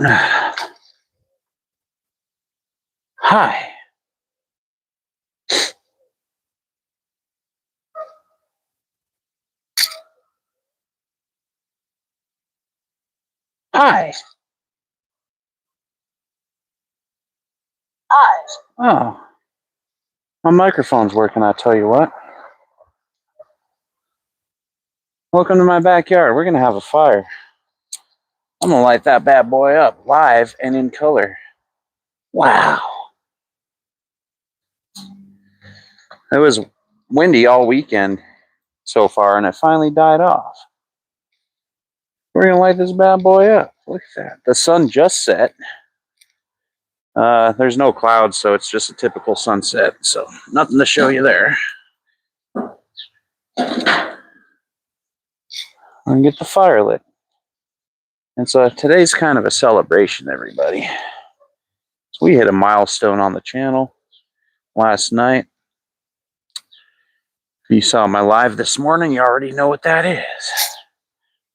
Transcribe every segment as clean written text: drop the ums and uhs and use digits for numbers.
Hi. Hi. Hi. Oh, my microphone's working, I tell you what. Welcome to my backyard. We're going to have a fire. I'm going to light that bad boy up live and in color. Wow. It was windy all weekend so far, and it finally died off. We're going to light this bad boy up. Look at that. The sun just set. There's no clouds, so it's just a typical sunset. So nothing to show you there. And get the fire lit. And so today's kind of a celebration, everybody. So we hit a milestone on the channel last night. If you saw my live this morning, you already know what that is.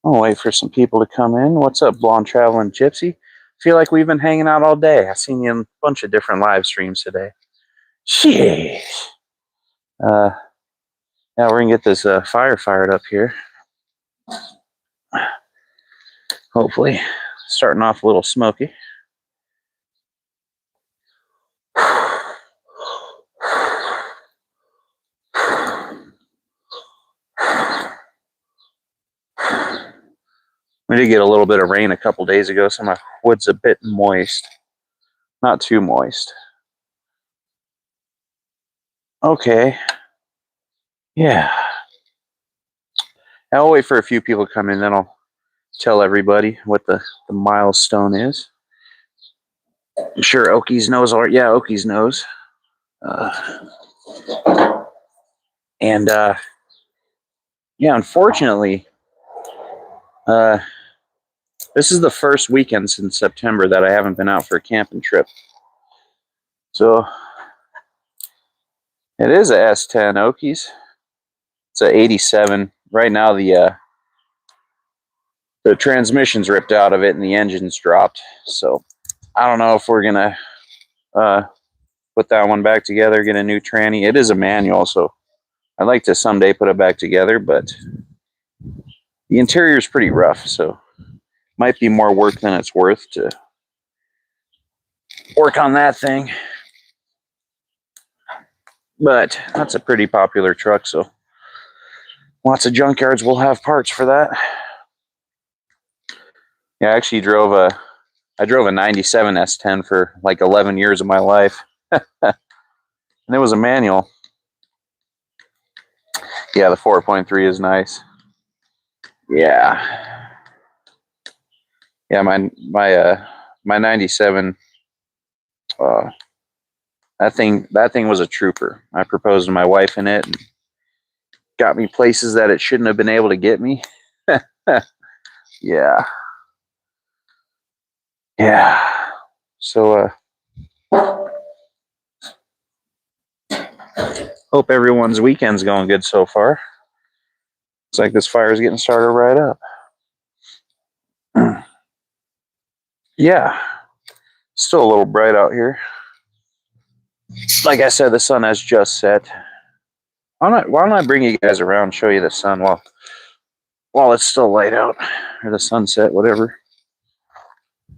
I'll wait for some people to come in. What's up, Blonde Traveling Gypsy? Feel like we've been hanging out all day. I've seen you in a bunch of different live streams today. Sheesh. Yeah, we're going to get this fire fired up here. Hopefully. Starting off a little smoky. We did get a little bit of rain a couple days ago, so my wood's a bit moist. Not too moist. Okay. Yeah. I'll wait for a few people to come in, then I'll tell everybody what the milestone is. I'm sure Okies knows already. Yeah, Okies knows. Yeah, unfortunately, this is the first weekend since September that I haven't been out for a camping trip. So it is a S10 Okies. It's a 87. Right now the transmission's ripped out of it and the engine's dropped. So I don't know if we're gonna put that one back together, get a new tranny. It is a manual, so I'd like to someday put it back together, but the interior is pretty rough, so might be more work than it's worth to work on that thing. But that's a pretty popular truck, so lots of junkyards will have parts for that. Yeah, I actually drove a 97 S10 for like 11 years of my life. And it was a manual. Yeah, the 4.3 is nice. Yeah. Yeah, my 97 that thing was a trooper. I proposed to my wife in it and got me places that it shouldn't have been able to get me. Yeah. Yeah. So hope everyone's weekend's going good so far. Looks like this fire is getting started right up. Yeah. Still a little bright out here. Like I said, the sun has just set. Why don't I bring you guys around and show you the sun while it's still light out, or the sunset, whatever.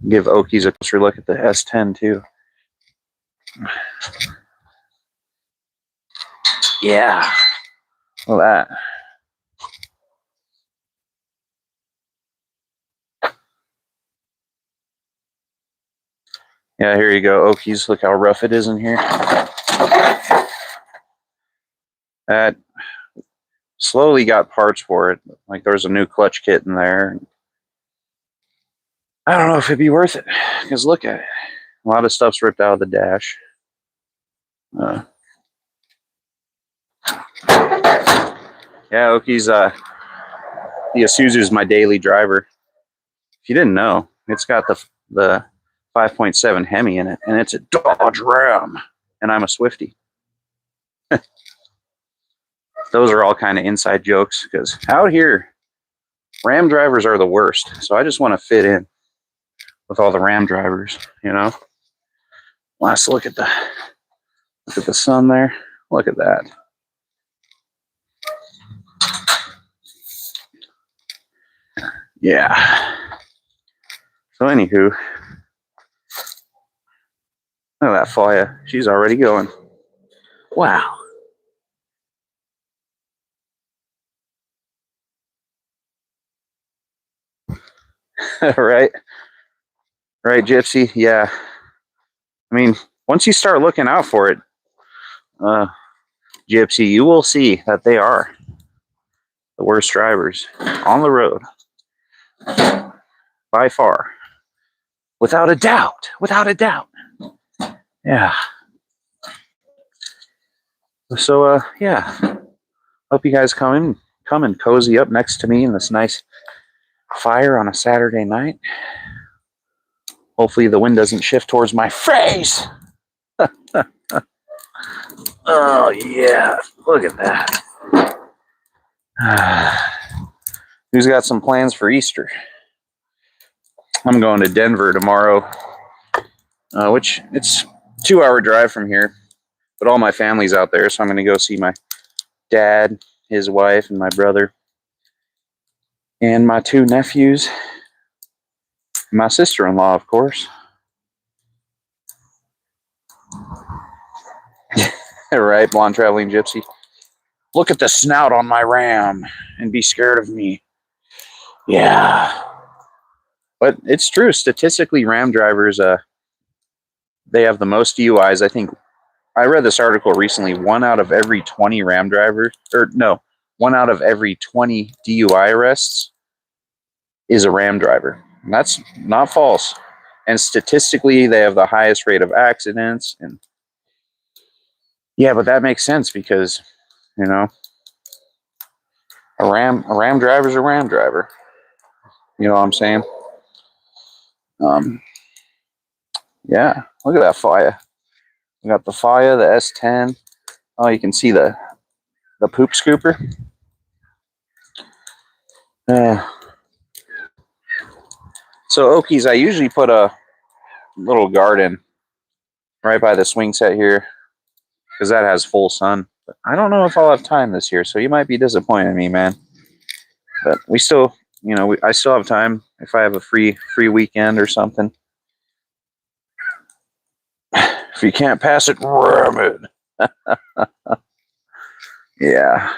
Give Okies a closer look at the S10 too. Yeah. Well, that. Yeah, here you go, Okies. Look how rough it is in here. That slowly got parts for it. Like there's a new clutch kit in there. I don't know if it'd be worth it, because look at it. A lot of stuff's ripped out of the dash. Yeah, Okies, the Isuzu's my daily driver. If you didn't know, it's got the 5.7 Hemi in it, and it's a Dodge Ram, and I'm a Swiftie. Those are all kind of inside jokes, because out here, Ram drivers are the worst, so I just want to fit in. with all the Ram drivers, you know. Last look at the sun there. Look at that. Yeah. So anywho, look at that Faya. She's already going. Wow. Right? Right, Gypsy? Yeah. I mean, once you start looking out for it, Gypsy, you will see that they are the worst drivers on the road. By far. Without a doubt. Without a doubt. Yeah. So, yeah. Hope you guys come and cozy up next to me in this nice fire on a Saturday night. Hopefully the wind doesn't shift towards my face. Oh, yeah. Look at that. Who's got some plans for Easter? I'm going to Denver tomorrow, which it's a 2-hour drive from here. But all my family's out there, so I'm going to go see my dad, his wife, and my brother. And my 2 nephews. My sister-in-law, of course. Right, blonde traveling gypsy. Look at the snout on my Ram and be scared of me. Yeah. But it's true. Statistically, Ram drivers, they have the most DUIs. I think I read this article recently. 1 out of every 20 Ram drivers, or no, 1 out of every 20 DUI arrests is a Ram driver. And that's not false. And statistically, they have the highest rate of accidents. And yeah, but that makes sense because, you know, a Ram driver's a Ram driver. You know what I'm saying? Yeah, look at that Faya. We got the Faya, the S10. Oh, you can see the poop scooper. So Okies, I usually put a little garden right by the swing set here because that has full sun. But I don't know if I'll have time this year, so you might be disappointed in me, man. But we still, you know, I still have time if I have a free weekend or something. If you can't pass it, ram it. Yeah.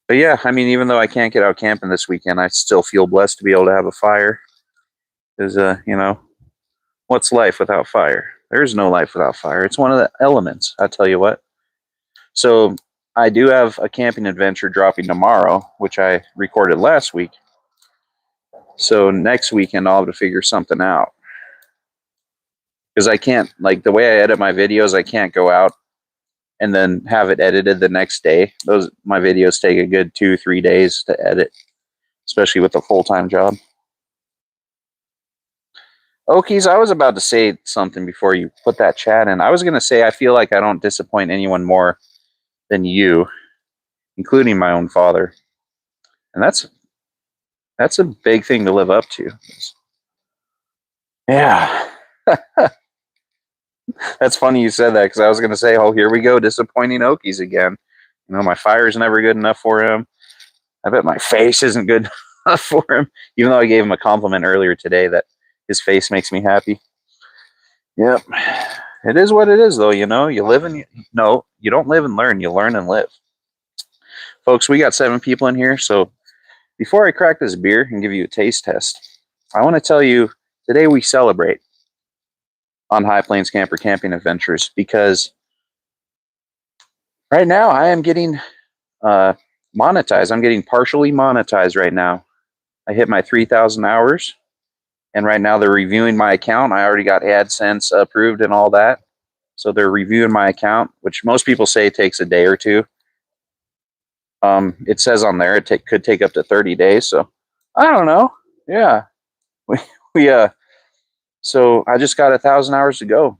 But yeah, I mean, even though I can't get out camping this weekend, I still feel blessed to be able to have a fire. Because, you know, what's life without fire? There's no life without fire. It's one of the elements, I tell you what. So I do have a camping adventure dropping tomorrow, which I recorded last week. So next weekend, I'll have to figure something out. Because I can't, like, the way I edit my videos, I can't go out and then have it edited the next day. My videos take a good 2-3 days to edit, especially with a full-time job. Okies, I was about to say something before you put that chat in. I was going to say I feel like I don't disappoint anyone more than you, including my own father. And that's a big thing to live up to. Yeah. That's funny you said that because I was going to say, oh, here we go, disappointing Okies again. You know, my fire's never good enough for him. I bet my face isn't good enough for him, even though I gave him a compliment earlier today that his face makes me happy. Yep. It is what it is, though, you know. You don't live and learn. You learn and live. Folks, we got 7 people in here, so before I crack this beer and give you a taste test, I want to tell you, today we celebrate on High Plains Camper Camping Adventures because right now I am getting monetized. I'm getting partially monetized right now. I hit my 3,000 hours, and right now they're reviewing my account. I already got AdSense approved and all that. So they're reviewing my account, which most people say takes a day or 2. It says on there it could take up to 30 days. So I don't know. Yeah. So I just got 1,000 hours to go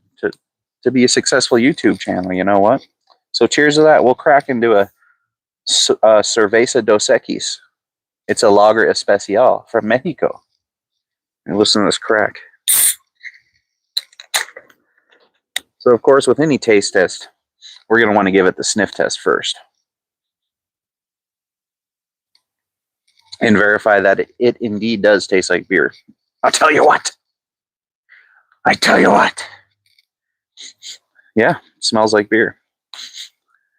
to be a successful YouTube channel. You know what? So cheers to that. We'll crack into a Cerveza Dos Equis. It's a lager especial from Mexico. And listen to this crack. So, of course, with any taste test, we're going to want to give it the sniff test first. And verify that it indeed does taste like beer. I'll tell you what. I tell you what. Yeah, it smells like beer.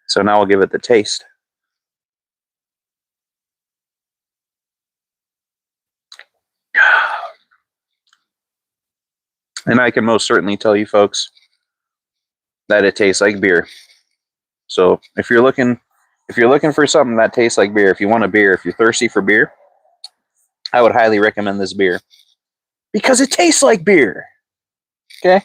So now we'll give it the taste. And I can most certainly tell you folks that it tastes like beer. So if you're looking for something that tastes like beer, if you want a beer, if you're thirsty for beer, I would highly recommend this beer. Because it tastes like beer. Okay?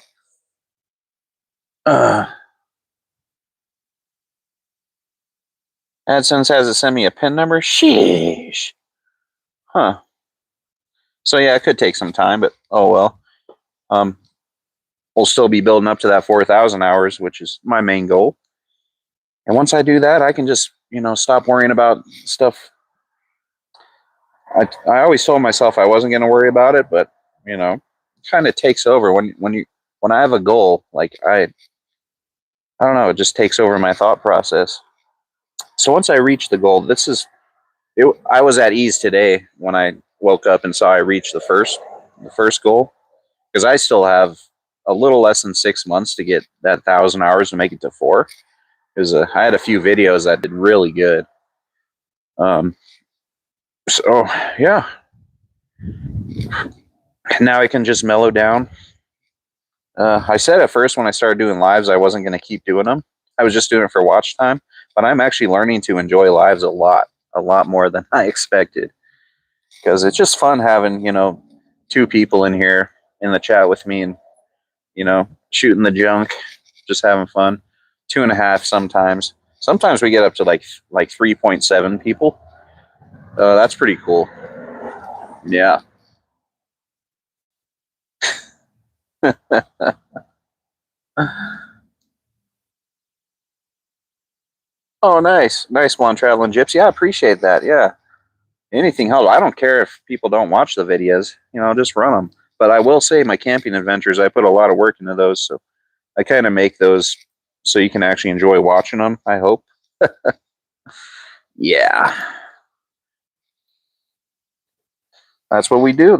AdSense has to send me a PIN number? Sheesh. Huh. So yeah, it could take some time, but oh well. We'll still be building up to that 4,000 hours, which is my main goal. And once I do that, I can just, stop worrying about stuff. I always told myself I wasn't going to worry about it, but it kind of takes over when I have a goal. Like I don't know, it just takes over my thought process. So once I reach the goal, I was at ease today when I woke up and saw I reached the first goal, because I still have a little less than 6 months to get that 1,000 hours to make it to 4. I had a few videos that did really good. So yeah, now I can just mellow down. I said at first when I started doing lives, I wasn't going to keep doing them. I was just doing it for watch time, but I'm actually learning to enjoy lives a lot more than I expected, because it's just fun having, 2 people in here in the chat with me and, shooting the junk, just having fun. 2.5 sometimes. Sometimes we get up to like 3.7 people. That's pretty cool. Yeah. Oh, nice one, Traveling Gypsy. I appreciate that. Yeah. Anything helps. I don't care if people don't watch the videos. Just run them. But I will say, my camping adventures, I put a lot of work into those, so I kind of make those so you can actually enjoy watching them, I hope. Yeah. That's what we do.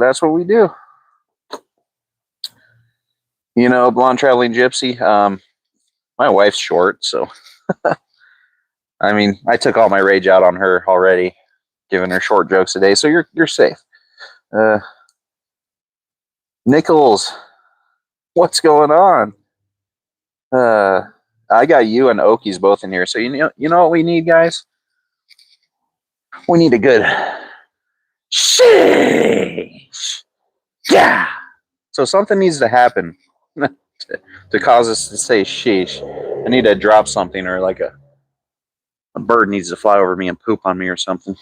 Blonde Traveling Gypsy. My wife's short, so I mean, I took all my rage out on her already, giving her short jokes a day. So you're safe. Nichols, what's going on? I got you and Okies both in here. So you know what we need, guys? We need a good sheesh. Yeah. So something needs to happen to cause us to say sheesh. I need to drop something, or like a bird needs to fly over me and poop on me or something.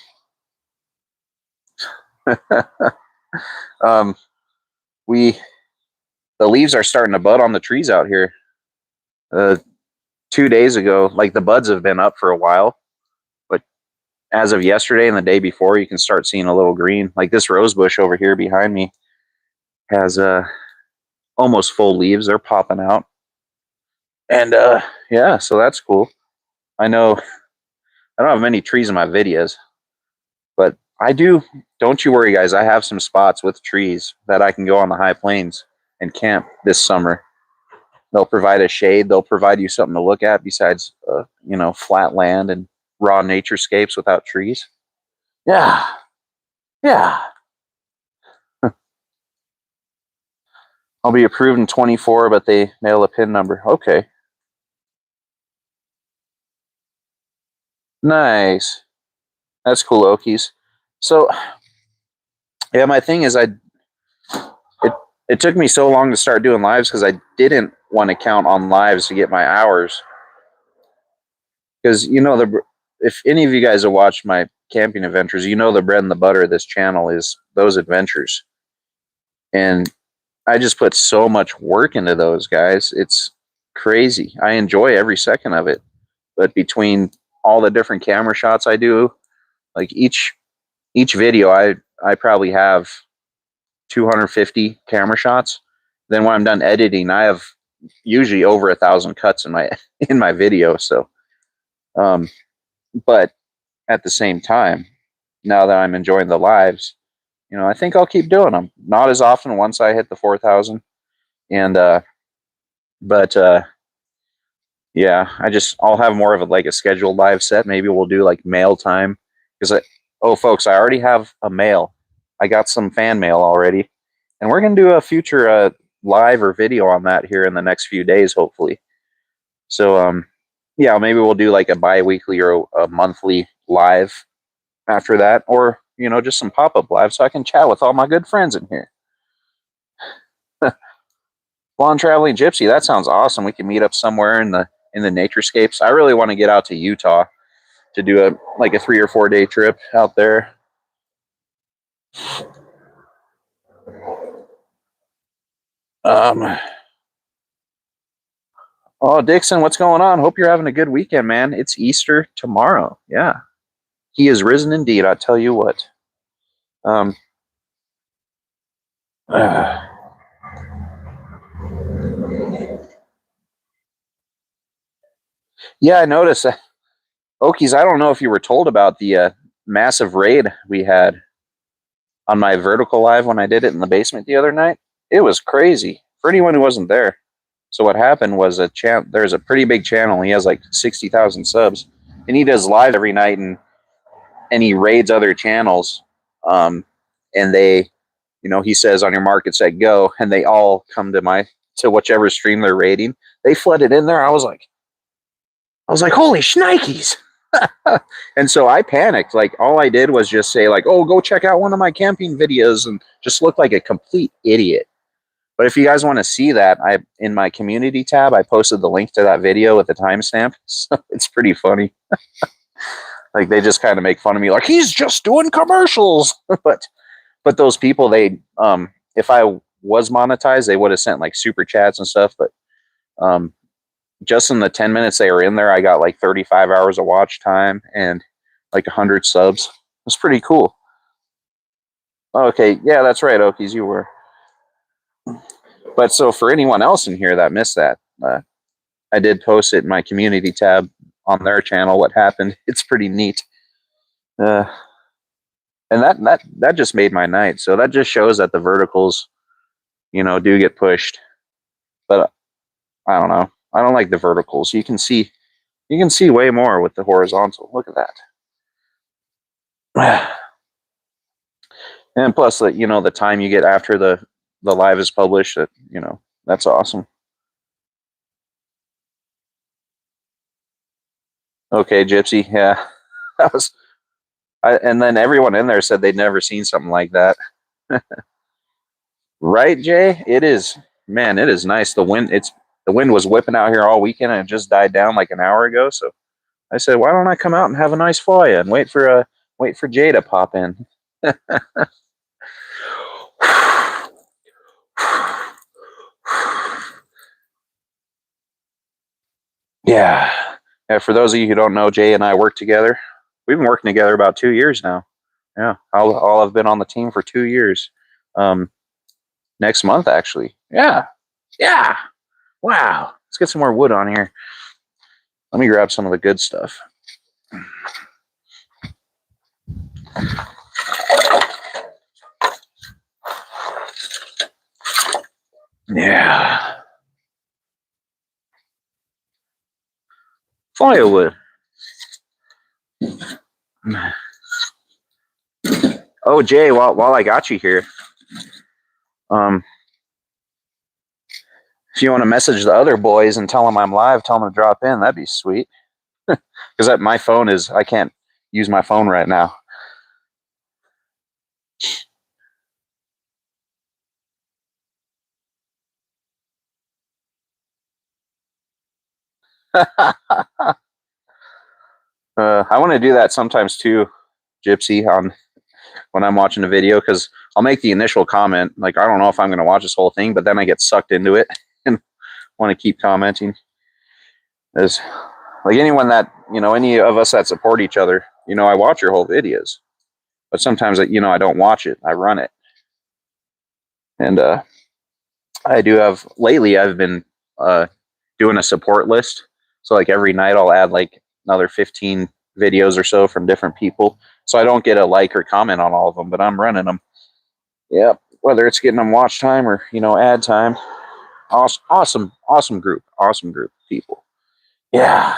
The leaves are starting to bud on the trees out here. 2 days ago, like, the buds have been up for a while, but as of yesterday and the day before, you can start seeing a little green. Like this rose bush over here behind me has almost full leaves. They're popping out. And yeah, so that's cool. I know I don't have many trees in my videos, but I do. Don't you worry, guys. I have some spots with trees that I can go on the high plains and camp this summer. They'll provide a shade. They'll provide you something to look at besides, flat land and raw naturescapes without trees. Yeah. Yeah. I'll be approved in 24, but they mail a PIN number. Okay. Nice. That's cool, Okies. So, yeah, my thing is, it took me so long to start doing lives because I didn't want to count on lives to get my hours. Because, if any of you guys have watched my camping adventures, the bread and the butter of this channel is those adventures. And I just put so much work into those, guys. It's crazy. I enjoy every second of it. But between all the different camera shots I do, like each each video I probably have 250 camera shots. Then when I'm done editing, I have usually over 1,000 cuts in my video. So, but at the same time, now that I'm enjoying the lives, I think I'll keep doing them. Not as often once I hit the 4,000, and but yeah, I'll have more of a scheduled live set. Maybe we'll do like mail time because folks, I already have a mail. I got some fan mail already, and we're gonna do a future live or video on that here in the next few days, hopefully. So yeah, maybe we'll do like a bi-weekly or a monthly live after that, or just some pop-up live so I can chat with all my good friends in here. Blonde Traveling Gypsy, that sounds awesome. We can meet up somewhere in the naturescapes. I really want to get out to Utah to do a 3 or 4 day trip out there. Oh, Dixon, what's going on? Hope you're having a good weekend, man. It's Easter tomorrow. Yeah. He is risen indeed, I tell you what. Yeah, I noticed. Okies, I don't know if you were told about the massive raid we had on my vertical live when I did it in the basement the other night. It was crazy for anyone who wasn't there. So what happened was there's a pretty big channel. He has like 60,000 subs, and he does live every night, and he raids other channels. And they, he says on your mark, get set, go, and they all come to whichever stream they're raiding. They flooded in there. I was like, holy shnikes. And so I panicked. Like, all I did was just say, like, oh, go check out one of my camping videos, and just look like a complete idiot. But if you guys want to see that, in my community tab, I posted the link to that video with the timestamp. So it's pretty funny. Like, they just kind of make fun of me, like, he's just doing commercials. but those people, they if I was monetized, they would have sent like super chats and stuff. But just in the 10 minutes they were in there, I got like 35 hours of watch time and like 100 subs. It's pretty cool. Okay, yeah, that's right, Okies, you were. But so for anyone else in here that missed that, I did post it in my community tab on their channel. What happened? It's pretty neat. And that just made my night. So that just shows that the verticals, do get pushed. But I don't know. I don't like the verticals. You can see way more with the horizontal. Look at that. And plus, the time you get after the live is published, that's awesome. Okay, Gypsy. Yeah, that was. And then everyone in there said they'd never seen something like that. Right, Jay? It is. Man, it is nice. The wind was whipping out here all weekend, and it just died down like an hour ago. So I said, why don't I come out and have a nice fly and wait for Jay to pop in. Yeah. For those of you who don't know, Jay and I work together. We've been working together about 2 years now. Yeah, I'll have been on the team for 2 years. Next month, actually. Yeah. Wow. Let's get some more wood on here. Let me grab some of the good stuff. Yeah. Firewood. Oh, Jay, while I got you here, if you want to message the other boys and tell them I'm live, tell them to drop in. That'd be sweet. Because my phone I can't use my phone right now. I want to do that sometimes too, Gypsy, when I'm watching a video, because I'll make the initial comment, like, I don't know if I'm going to watch this whole thing, but then I get sucked into it and want to keep commenting. There's like anyone that, any of us that support each other, I watch your whole videos. but sometimes I don't watch it. I run it, and I do have lately. I've been doing a support list, so like every night I'll add like another 15 videos or so from different people. So I don't get a like or comment on all of them, but I'm running them. Yep, whether it's getting them watch time or ad time. Awesome group of people. Yeah.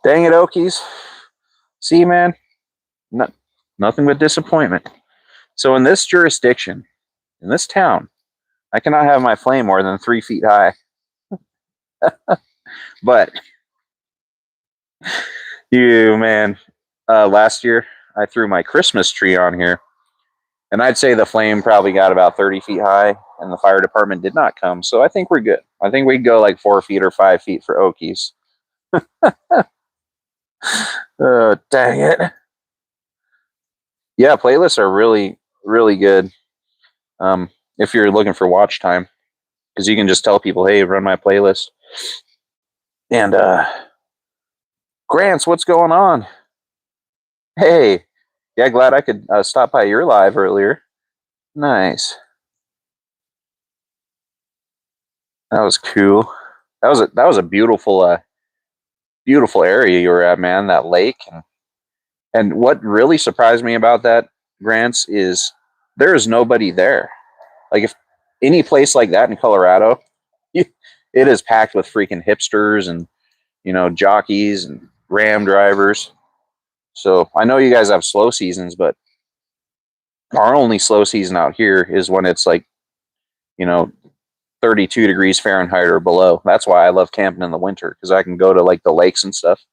Dang it, Okies. See, man, no, nothing but disappointment. So in this jurisdiction, in this town, I cannot have my flame more than 3 feet high. But man, last year I threw my Christmas tree on here, and I'd say the flame probably got about 30 feet high, and the fire department did not come. So I think we're good. I think we'd go like 4 feet or 5 feet for Okies. Dang it. Yeah, playlists are really, really good. If you're looking for watch time, because you can just tell people, hey, run my playlist. And Grants, what's going on? Hey, yeah, glad I could stop by your live earlier. Nice. That was cool. That was a beautiful beautiful area you were at, man. That lake, and what really surprised me about that, Grants, is there is nobody there. Like if any place like that in Colorado, it is packed with freaking hipsters and jockeys and ram drivers. So I know you guys have slow seasons, but our only slow season out here is when it's like, 32 degrees Fahrenheit or below. That's why I love camping in the winter, because I can go to like the lakes and stuff.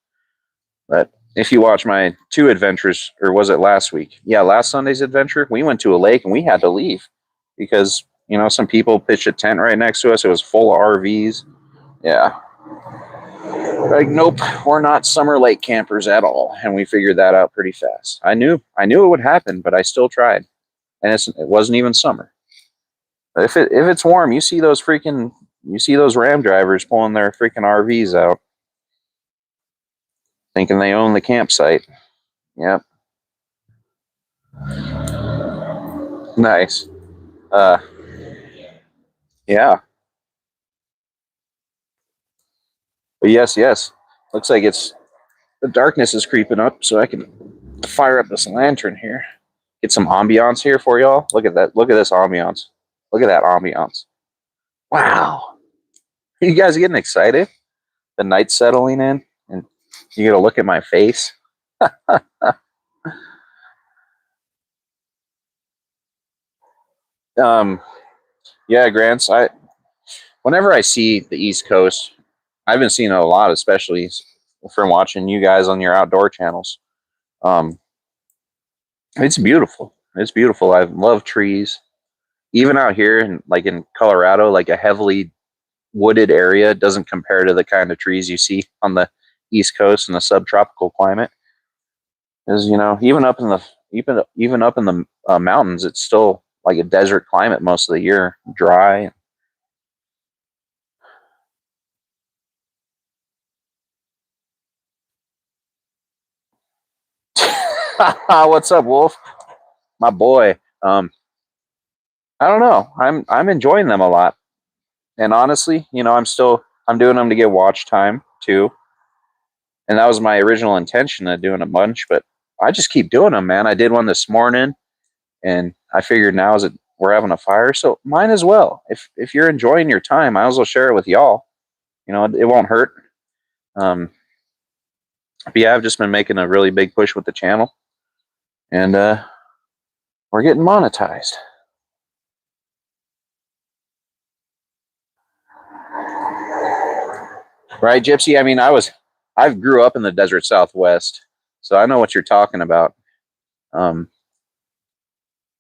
But if you watch my 2 adventures, or was it last week? Yeah, last Sunday's adventure, we went to a lake and we had to leave because, some people pitched a tent right next to us. It was full of RVs. Yeah. Like, nope, we're not summer lake campers at all. And we figured that out pretty fast. I knew it would happen, but I still tried. And it wasn't even summer. But if it's warm, you see those ram drivers pulling their freaking RVs out, thinking they own the campsite. Yep. Nice. Uh, yeah. But yes. Looks like the darkness is creeping up, so I can fire up this lantern here. Get some ambiance here for y'all. Look at that. Look at this ambiance. Look at that ambiance. Wow. Are you guys getting excited? The night's settling in, and you get a look at my face. um, yeah, Grants. Whenever I see the East Coast, I've been seeing it a lot, especially from watching you guys on your outdoor channels. Um, it's beautiful. It's beautiful. I love trees. Even out here in Colorado, like a heavily wooded area doesn't compare to the kind of trees you see on the East Coast in the subtropical climate. Is even up in the mountains, it's still like a desert climate most of the year, dry. What's up, Wolf? My boy. I don't know. I'm enjoying them a lot, and honestly, I'm doing them to get watch time too, and that was my original intention of doing a bunch, but I just keep doing them, man. I did one this morning, and I figured now is it we're having a fire, so mine as well. If you're enjoying your time, I will share it with y'all. It won't hurt. Um, but yeah, I've just been making a really big push with the channel, and we're getting monetized. Right, Gypsy? I mean, I grew up in the desert Southwest, so I know what you're talking about. Um,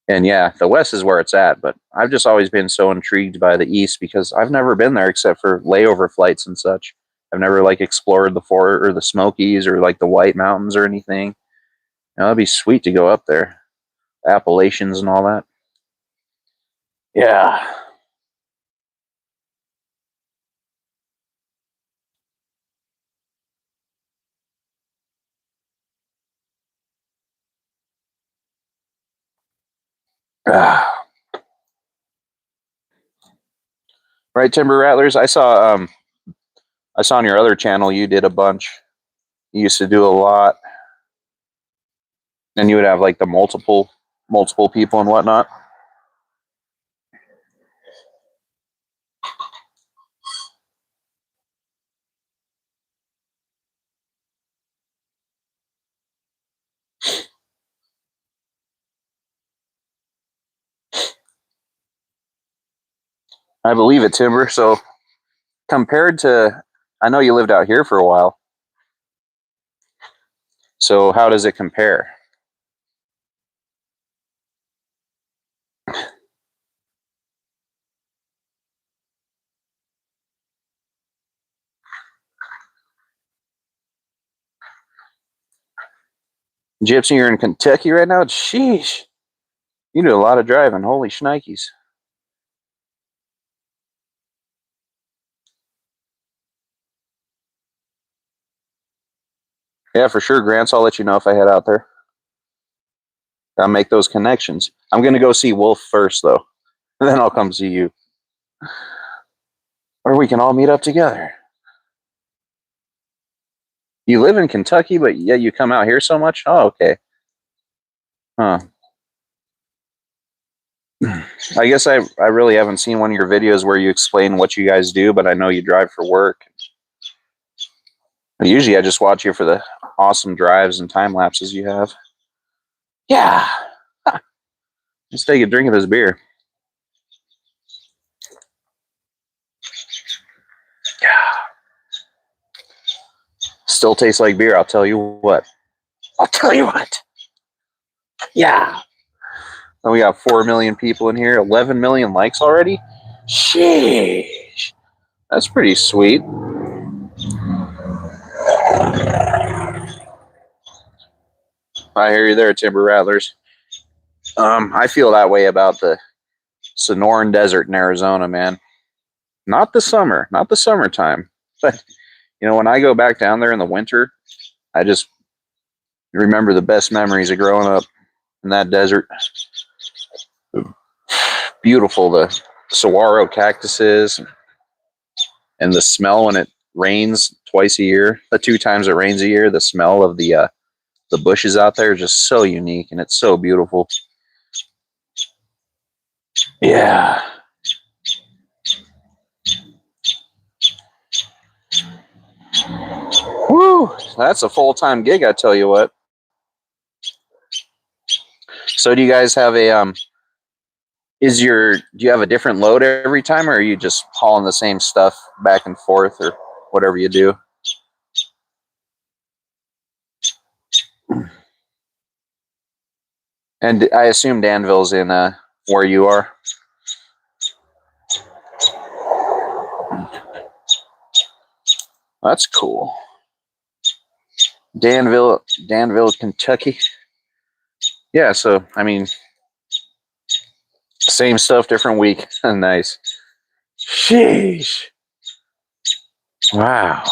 and yeah, the West is where it's at, but I've just always been so intrigued by the East because I've never been there except for layover flights and such. I've never like explored the Smokies or like the White Mountains or anything. It'd be sweet to go up there, Appalachians and all that. Yeah. Right, Timber Rattlers? I saw on your other channel you did a bunch. You used to do a lot. And you would have like the multiple people and whatnot. I believe it, Timber. So compared to, I know you lived out here for a while. So how does it compare? Gypsy, you're in Kentucky right now? Sheesh. You do a lot of driving. Holy shnikes. Yeah, for sure, Grants. I'll let you know if I head out there. Gotta make those connections. I'm gonna go see Wolf first, though. And then I'll come see you. Or we can all meet up together. You live in Kentucky, but yeah, you come out here so much? Oh, okay. Huh. I guess I really haven't seen one of your videos where you explain what you guys do, but I know you drive for work. Usually I just watch you for the awesome drives and time lapses you have. Yeah. Let's take a drink of this beer. Yeah. Still tastes like beer, I'll tell you what. I'll tell you what. Yeah. And we got 4 million people in here, 11 million likes already. Sheesh. That's pretty sweet. I hear you there, Timber Rattlers. I feel that way about the Sonoran Desert in Arizona, man. Not the summer, not the summertime, but when I go back down there in the winter, I just remember the best memories of growing up in that desert. Beautiful, the saguaro cactuses and the smell when it rains twice a year, the 2 times it rains a year. The smell of the bushes out there is just so unique and it's so beautiful. Yeah. Woo! That's a full-time gig, I tell you what. So do you guys have a do you have a different load every time, or are you just hauling the same stuff back and forth, or whatever you do? And I assume Danville's in where you are. That's cool. Danville, Kentucky. Yeah, so I mean, same stuff, different week. Nice. Sheesh. Wow.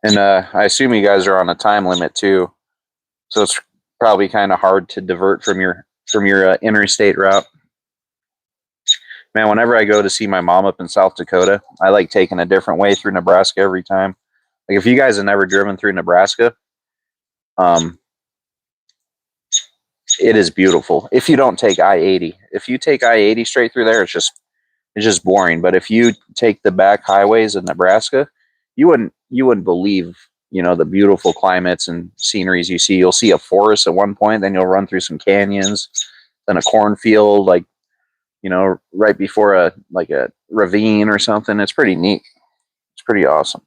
And I assume you guys are on a time limit too, so it's probably kind of hard to divert from your interstate route. Man, whenever I go to see my mom up in South Dakota, I like taking a different way through Nebraska every time. Like if you guys have never driven through Nebraska, it is beautiful. If you don't take I-80, if you take I-80 straight through there, it's just boring. But if you take the back highways of Nebraska, you wouldn't believe the beautiful climates and sceneries you see. You'll see a forest at one point, then you'll run through some canyons, then a cornfield, like right before a ravine or something. It's pretty neat. It's pretty awesome.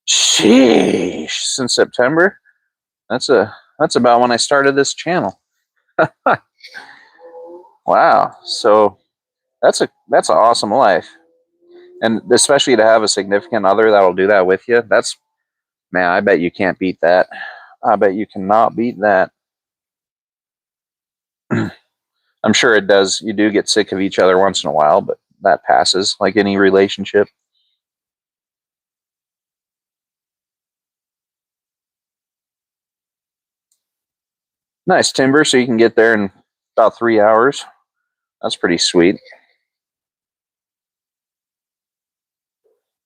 Sheesh! Since September, that's about when I started this channel. Wow. So that's an awesome life, and especially to have a significant other that'll do that with you. Man, I bet you can't beat that. I bet you cannot beat that. I'm sure it does. You do get sick of each other once in a while, but that passes like any relationship. Nice timber, so you can get there in about 3 hours. That's pretty sweet.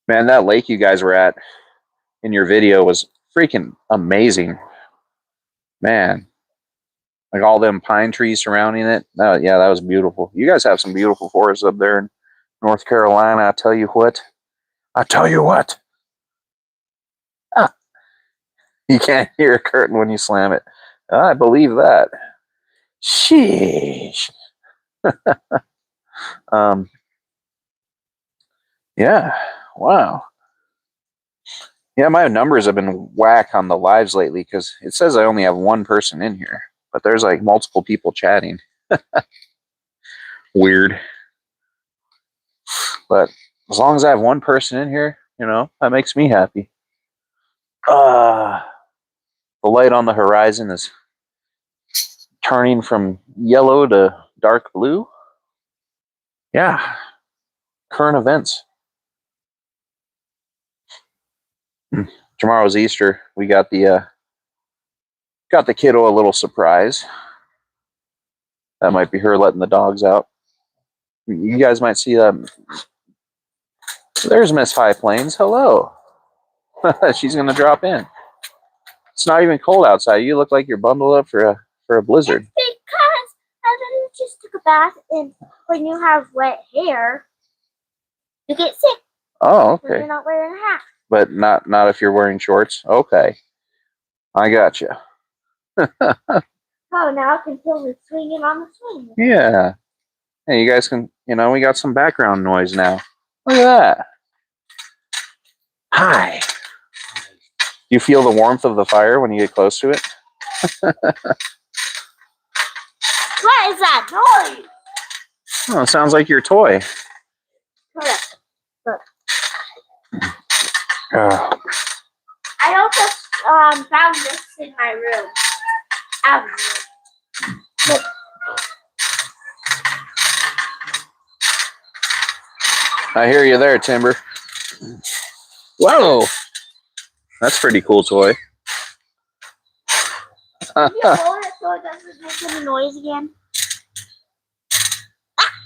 Man, that lake you guys were at in your video was freaking amazing. Man, like all them pine trees surrounding it. Yeah, that was beautiful. You guys have some beautiful forests up there in North Carolina. I tell you what. Ah, you can't hear a curtain when you slam it. I believe that. Sheesh. Yeah. Wow. Yeah, my numbers have been whack on the lives lately because it says I only have one person in here, but there's like multiple people chatting. Weird. But as long as I have one person in here, that makes me happy. The light on the horizon is turning from yellow to dark blue. Yeah. Current events. Tomorrow's Easter. We got the kiddo a little surprise. That might be her letting the dogs out. You guys might see that. There's Miss High Plains. Hello. She's gonna drop in. It's not even cold outside. You look like you're bundled up for a blizzard. It's because I literally just took a bath, and when you have wet hair, you get sick. Oh, okay. When you're not wearing a hat. But not if you're wearing shorts. Okay, I got you. Oh, now I can feel me swinging on the swing. Yeah. Hey, you guys can. We got some background noise now. Look at that. Hi. You feel the warmth of the fire when you get close to it? What is that noise? Oh, it sounds like your toy. Correct. Oh. I also found this in my room. I hear you there, Timber. Whoa. That's a pretty cool toy. Can you hold it so it doesn't make any noise again?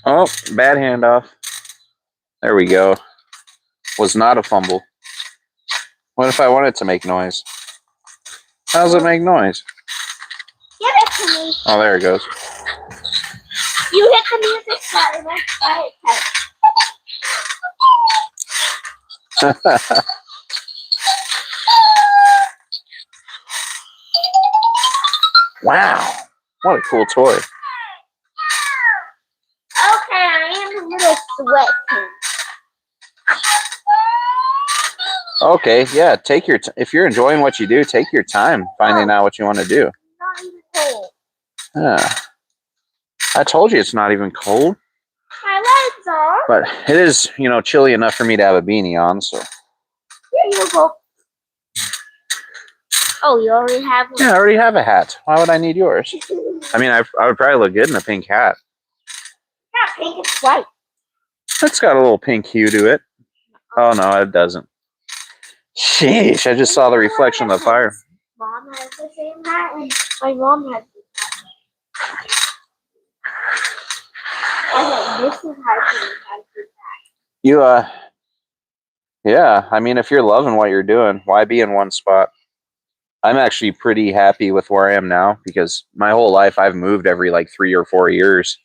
Oh, bad handoff. There we go. Was not a fumble. What if I want it to make noise? How does it make noise? Give it to me. Oh, there it goes. You hit the music button. Let's try it. Wow. What a cool toy. Okay, I am a little sweaty. Okay, yeah. Take your. If you're enjoying what you do, take your time finding out what you want to do. Not even cold. Yeah. I told you it's not even cold. My legs are. But it is, chilly enough for me to have a beanie on. So. Here you go. Oh, you already have one? Yeah, I already have a hat. Why would I need yours? I mean, I would probably look good in a pink hat. Not pink, it's white. It's got a little pink hue to it. Oh, no, it doesn't. Sheesh, I just saw the reflection of the fire. Mom has the same hat, and my mom has the hat. Okay, this is how to have this hat. Yeah, I mean, if you're loving what you're doing, why be in one spot? I'm actually pretty happy with where I am now because my whole life I've moved every like 3 or 4 years.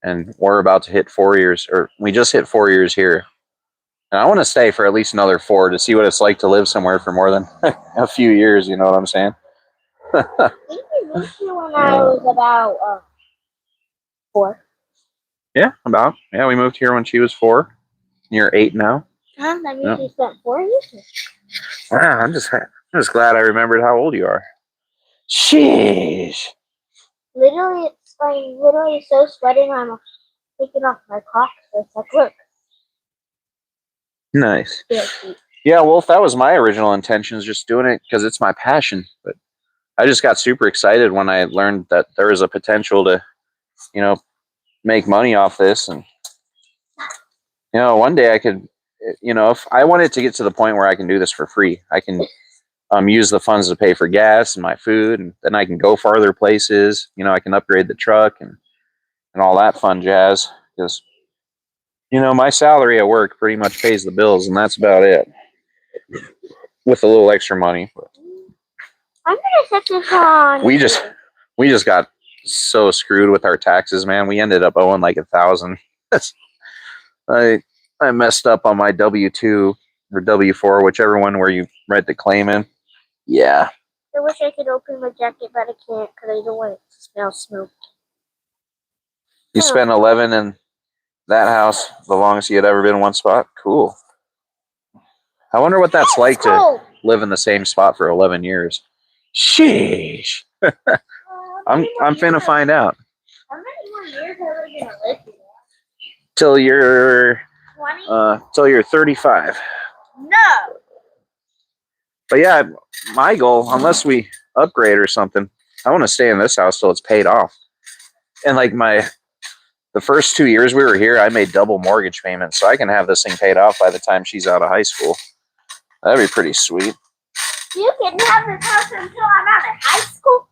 And we're about to hit 4 years, or we just hit 4 years here. And I want to stay for at least another 4 to see what it's like to live somewhere for more than a few years. You know what I'm saying? I think we moved here when I was about 4. Yeah, about. Yeah, we moved here when she was 4. You're 8 now. That means we spent 4 years here. Wow, I'm just glad I remembered how old you are. Sheesh. Literally, it's like literally so sweaty. I'm taking off my clock. So it's like, look. Nice. Yeah, well, if that was my original intention, is just doing it because it's my passion. But I just got super excited when I learned that there was a potential to, make money off this. And, one day I could, if I wanted to get to the point where I can do this for free, I can use the funds to pay for gas and my food, and then I can go farther places. You know, I can upgrade the truck and all that fun jazz. Because, you know, my salary at work pretty much pays the bills, and that's about it. With a little extra money. I'm gonna set this on. We just got so screwed with our taxes, man. We ended up owing like $1,000. I messed up on my W-2 or W-4, whichever one where you write the claim in. Yeah. I wish I could open my jacket, but I can't because I don't want it to smell smoke. You spent 11 in that house, the longest you had ever been in one spot. Cool. I wonder what that's like to live in the same spot for 11 years. Sheesh. I'm finna find out. How many more years are we gonna live here? Till you're 35. No. But yeah, my goal, unless we upgrade or something, I want to stay in this house till it's paid off. And like the first 2 years we were here, I made double mortgage payments, so I can have this thing paid off by the time she's out of high school. That'd be pretty sweet. You can have this house until I'm out of high school.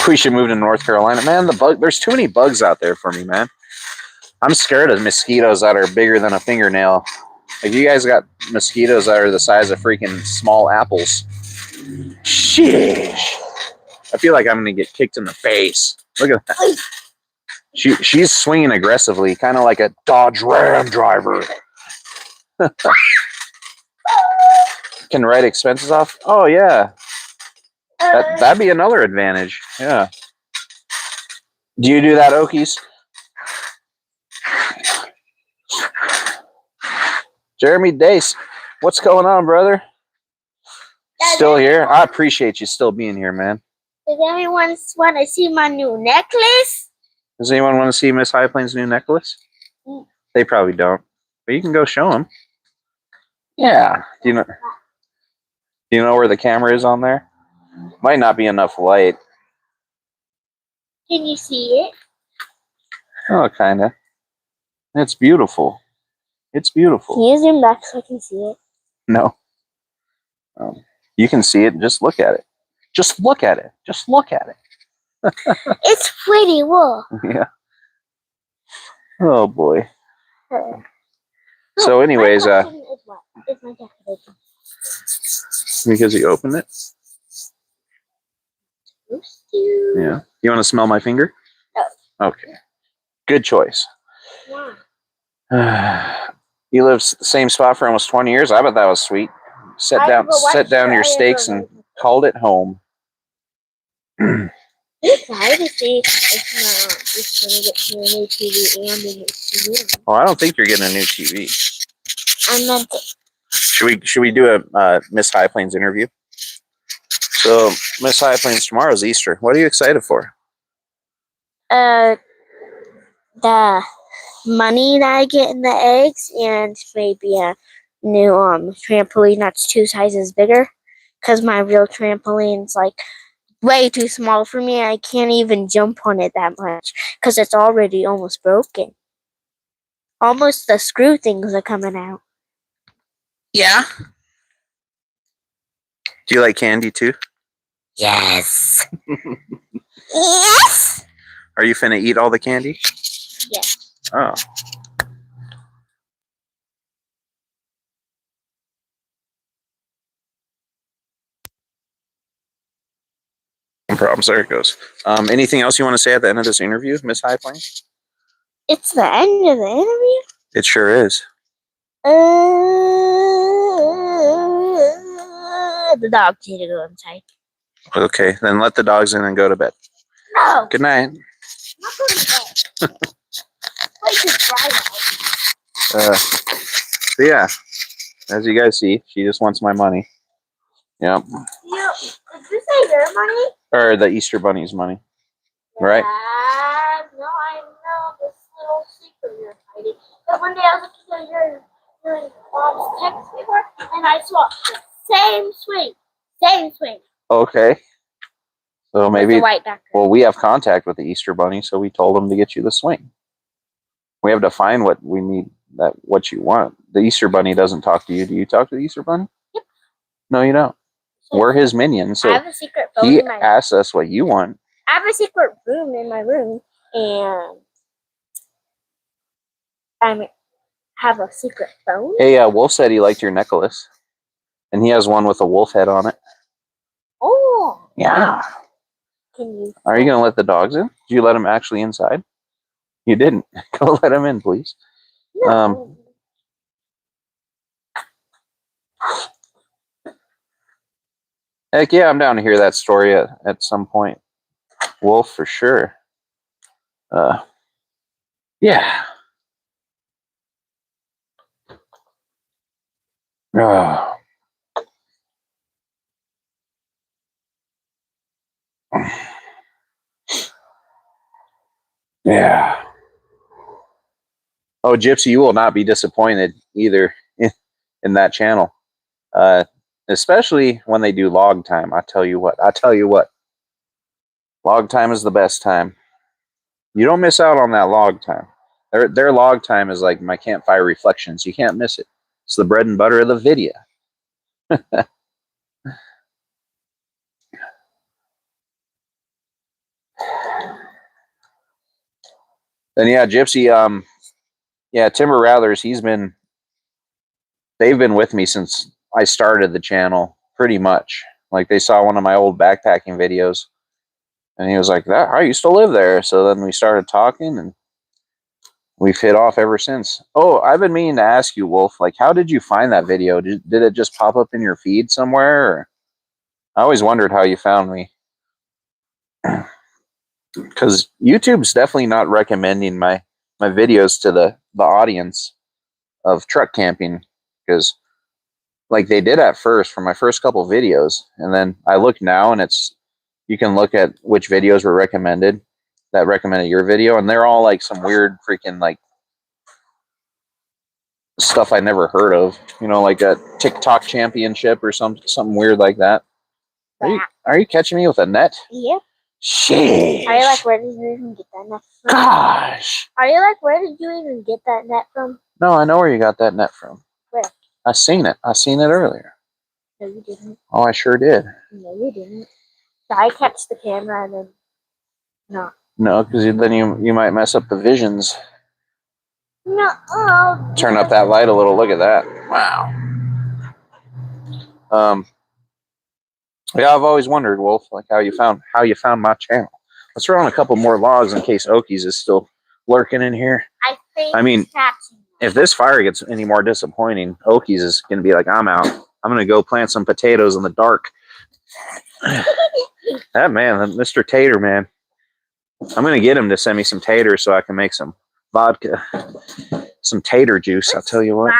We should move to North Carolina, man. There's too many bugs out there for me, man. I'm scared of mosquitoes that are bigger than a fingernail. Like, you guys got mosquitoes that are the size of freaking small apples. Sheesh. I feel like I'm gonna get kicked in the face. Look at that. She's swinging aggressively, kind of like a Dodge Ram driver. Can write expenses off? Oh yeah, that'd be another advantage. Yeah. Do you do that, Okies? Jeremy Dace, what's going on, brother? Still here? I appreciate you still being here, man. Does anyone want to see my new necklace? Does anyone want to see Miss High Plains' new necklace? They probably don't, but you can go show them. Yeah. Do you know where the camera is on there? Might not be enough light. Can you see it? Oh, kind of. It's beautiful. It's beautiful. Can you zoom back so I can see it? No. You can see it. Just look at it. Just look at it. Just look at it. It's pretty. Whoa. Yeah. Oh boy. So, anyways, is my jacket open? Because you opened it. Yeah. You want to smell my finger? No. Okay. Good choice. Why? You lived the same spot for almost 20 years. I bet that was sweet. Set down your steaks and called it home. I'm excited to see if it's going to get me a new TV and a new TV. Oh, I don't think you're getting a new TV. I meant it. Should we do a Miss High Plains interview? So, Miss High Plains, tomorrow's Easter. What are you excited for? The money that I get in the eggs, and maybe a new trampoline that's 2 sizes bigger. Because my real trampoline's like way too small for me. I can't even jump on it that much because it's already almost broken. Almost the screw things are coming out. Yeah. Do you like candy too? Yes. Yes. Are you finna eat all the candy? Yes. Oh. No problems. There it goes. Anything else you want to say at the end of this interview, Miss High Plains? It's the end of the interview? It sure is. The dogs need to go inside. Okay, then let the dogs in and go to bed. No. Good night. I'm not going to bed. Wait, just dry out. So yeah, as you guys see, she just wants my money. Yep. Did you say your money? Or the Easter Bunny's money. Right? No, I know this little secret you're hiding. But one day I was looking at your mom's text before, and I saw the same swing. Same swing. Okay. So maybe, with the white background. Well, we have contact with the Easter Bunny, so we told them to get you the swing. We have to find what we need, what you want. The Easter Bunny doesn't talk to you. Do you talk to the Easter Bunny? Yep. No, you don't. We're his minions. So I have a secret phone he in my asks us what you want. I have a secret room in my room, and I have a secret phone. Hey, Wolf said he liked your necklace, and he has one with a wolf head on it. Oh. Yeah. Can you? Are you gonna let the dogs in? Did you let them actually inside? You didn't. Go let them in, please. No. Heck yeah, I'm down to hear that story at some point. Wolf for sure. Yeah. Oh. Yeah. Oh, Gypsy, you will not be disappointed either in that channel. Especially when they do log time. I tell you what. Log time is the best time. You don't miss out on that log time. Their log time is like my campfire reflections. You can't miss it. It's the bread and butter of the video. And yeah, Gypsy, yeah, Timber Rathlers, they've been with me since I started the channel, pretty much. Like they saw one of my old backpacking videos, and he was like, I used to live there. So then we started talking, and we've hit off ever since. Oh, I've been meaning to ask you, Wolf, like, how did you find that video? Did it just pop up in your feed somewhere? Or? I always wondered how you found me. Because YouTube's definitely not recommending my videos to the audience of truck camping. Because like they did at first for my first couple videos, and then I look now and you can look at which videos were recommended that recommended your video, and they're all like some weird freaking like stuff I never heard of, like a TikTok championship or something weird like that. Are you catching me with a net? Yep. Shit. Are you like, where did you even get that net from? Gosh. Are you like, where did you even get that net from? No, I know where you got that net from. Where? I seen it earlier. No, you didn't. Oh, I sure did. No, you didn't. So I catch the camera and then no. No, because then you might mess up the visions. No. Oh. Turn up that light a little. Look at that. Wow. Yeah, I've always wondered, Wolf, like how you found my channel. Let's throw on a couple more logs in case Okies is still lurking in here. I mean, if this fire gets any more disappointing, Okies is gonna be like, I'm out. I'm gonna go plant some potatoes in the dark. That man, Mr. Tater man. I'm gonna get him to send me some taters so I can make some vodka, some tater juice. I'll tell you what.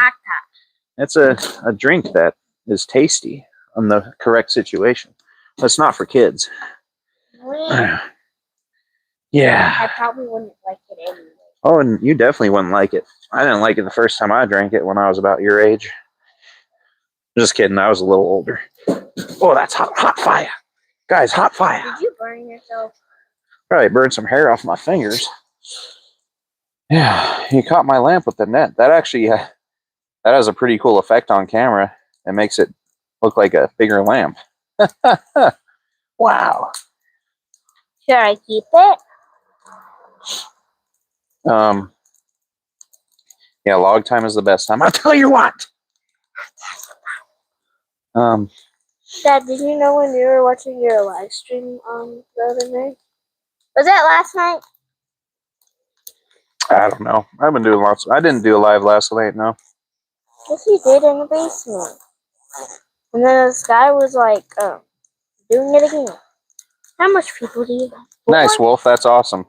It's a drink that is tasty in the correct situation. But it's not for kids. Yeah. I probably wouldn't like it anyway. Oh, and you definitely wouldn't like it. I didn't like it the first time I drank it when I was about your age. Just kidding. I was a little older. Oh, that's hot fire. Guys, hot fire. Did you burn yourself? Probably burned some hair off my fingers. Yeah, you caught my lamp with the net. That actually, that has a pretty cool effect on camera. It makes it look like a bigger lamp. Wow. Should I keep it? Yeah, log time is the best time. I'll tell you what. Dad, did you know when you were watching your live stream the other night? Was that last night? I don't know. I've been doing lots. I didn't do a live last night, no. Yes, we did in the basement. And then this guy was like, doing it again. How much people do you have? Nice, Wolf. That's awesome.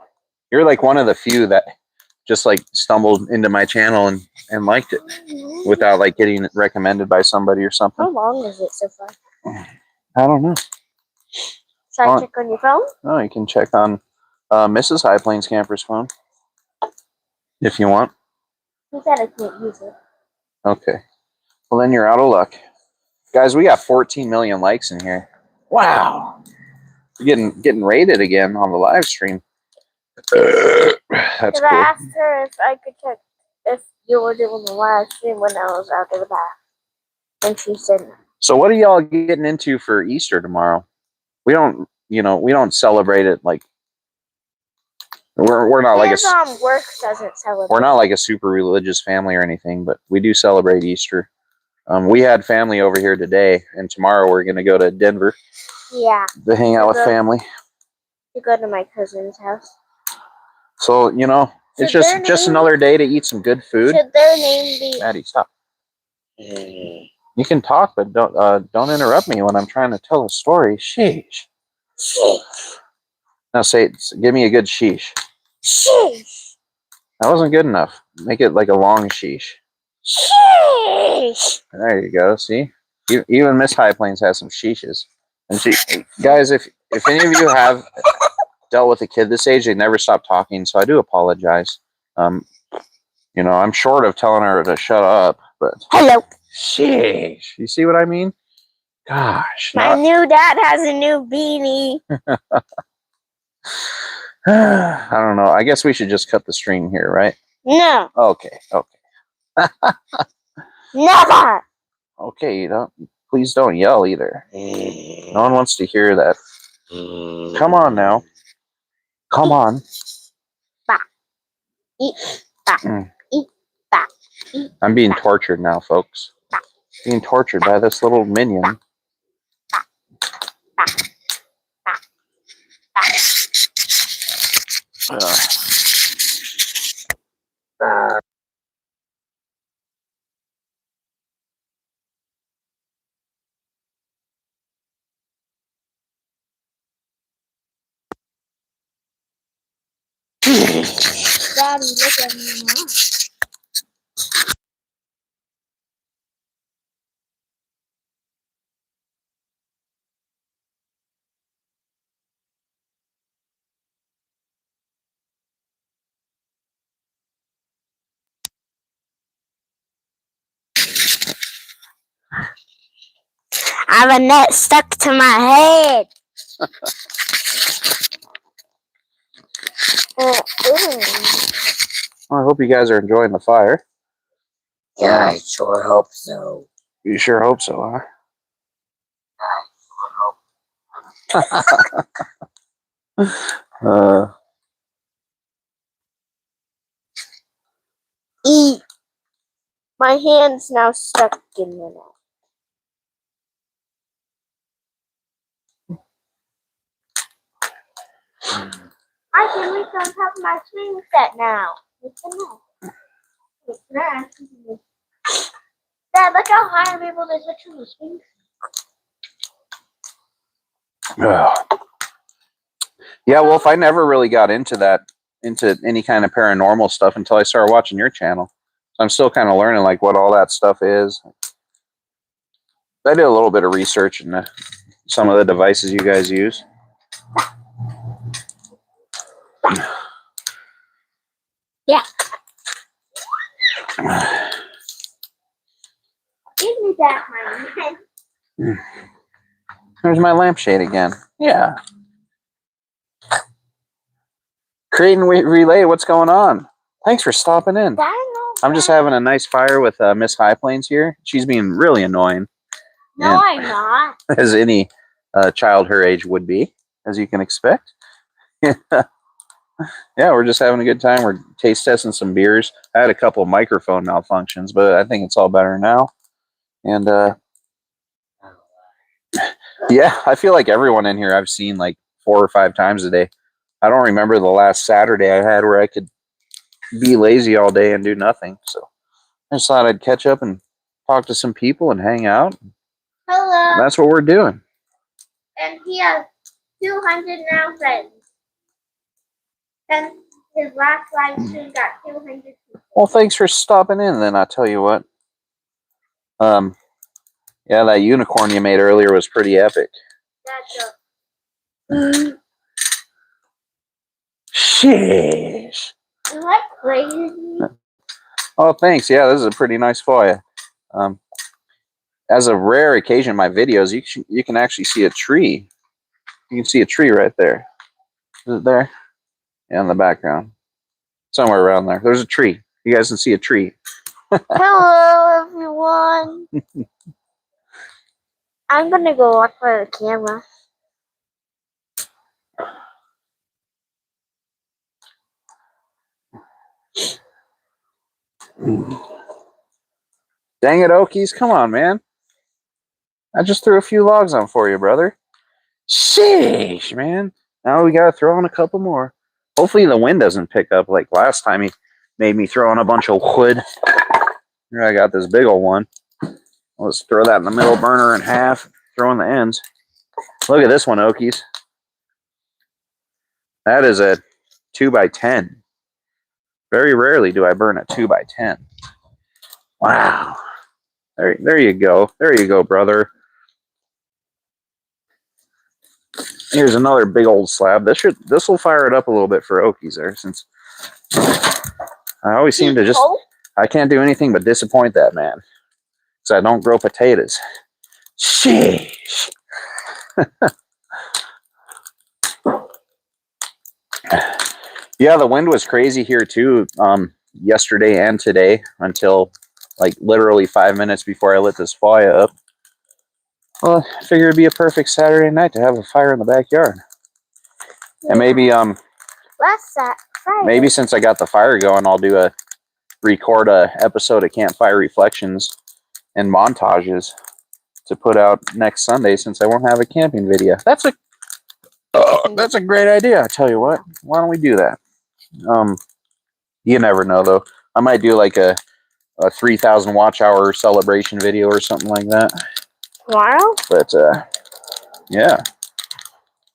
You're like one of the few that just like stumbled into my channel and liked it without like getting it recommended by somebody or something. How long is it so far? I don't know. Should I check on your phone? Oh, you can check on Mrs. High Plains Camper's phone if you want. He said I can't use it. Okay. Well, then you're out of luck. Guys, we got 14 million likes in here. Wow. We're getting rated again on the live stream. That's cool. I asked her if I could check if you were doing the live stream when I was out of the bath. And she said, So what are y'all getting into for Easter tomorrow? We don't, we don't celebrate it like we're not like a work doesn't celebrate. we're not like a super religious family or anything, but we do celebrate Easter. We had family over here today, and tomorrow we're gonna go to Denver. Yeah. To hang out with family. To go to my cousin's house. So it's just another day to eat some good food. Should their name be? Maddie, stop. You can talk, but don't interrupt me when I'm trying to tell a story. Sheesh. Sheesh. Now give me a good sheesh. Sheesh. That wasn't good enough. Make it like a long sheesh. Sheesh. There you go. See, even Miss High Plains has some sheeshes. And guys, if any of you have dealt with a kid this age, they never stop talking. So I do apologize. I'm short of telling her to shut up, but hello. Sheesh. You see what I mean? Gosh. My new dad has a new beanie. I don't know. I guess we should just cut the stream here, right? No. Okay. Never. Okay, please don't yell either. No one wants to hear that. Come on now. Come on. Bah. Eat. Bah. Eat. Bah. Eat. I'm being tortured now, folks. Bah. Being tortured by this little minion. Bah. Bah. Bah. Bah. Daddy, look at me now. I have a net stuck to my head. Well, I hope you guys are enjoying the fire. Yeah, I sure hope so. You sure hope so, huh? Eat. My hand's now stuck in the net. I can reach on top of my swing set now. With the net. Dad, look how high I'm able to switch from the swing set. Yeah, Wolf, I never really got into any kind of paranormal stuff until I started watching your channel. So I'm still kind of learning like what all that stuff is. I did a little bit of research into some of the devices you guys use. Yeah. Give me that, honey. There's my lampshade again. Yeah. Create and relay, what's going on? Thanks for stopping in. I'm just having a nice fire with Miss High Plains here. She's being really annoying. No, I'm not. As any child her age would be, as you can expect. Yeah, we're just having a good time. We're taste testing some beers. I had a couple of microphone malfunctions, but I think it's all better now. And yeah, I feel like everyone in here I've seen like 4 or 5 times a day. I don't remember the last Saturday I had where I could be lazy all day and do nothing. So I just thought I'd catch up and talk to some people and hang out. Hello. And that's what we're doing. And he has 200 now friends. And his last live stream got 200 people. Well, thanks for stopping in then, I'll tell you what. Yeah, that unicorn you made earlier was pretty epic. Sheesh. Is that crazy? Oh, thanks. Yeah, this is a pretty nice foil. As a rare occasion in my videos, you can actually see a tree. You can see a tree right there. Is it there? Yeah, in the background. Somewhere around there. There's a tree. You guys can see a tree. Hello, everyone. I'm gonna go walk by the camera. Dang it, Okies. Come on, man. I just threw a few logs on for you, brother. Sheesh, man. Now we gotta throw on a couple more. Hopefully the wind doesn't pick up like last time he made me throw on a bunch of wood. Here I got this big old one. Let's throw that in the middle burner in half, throw in the ends. Look at this one, Okies. That is a 2x10. Very rarely do I burn a 2x10. Wow. There you go. There you go, brother. Here's another big old slab. This will fire it up a little bit for Okies there, since I always seem to just, I can't do anything but disappoint that man. So I don't grow potatoes. Sheesh. Yeah, the wind was crazy here too, yesterday and today, until like literally 5 minutes before I lit this fire up. Well, I figured it'd be a perfect Saturday night to have a fire in the backyard. Yeah. And maybe maybe since I got the fire going, I'll record a episode of Campfire Reflections and montages to put out next Sunday, since I won't have a camping video. That's a great idea. I tell you what, why don't we do that? You never know though. I might do like a 3,000 watch hour celebration video or something like that. Tomorrow? But yeah.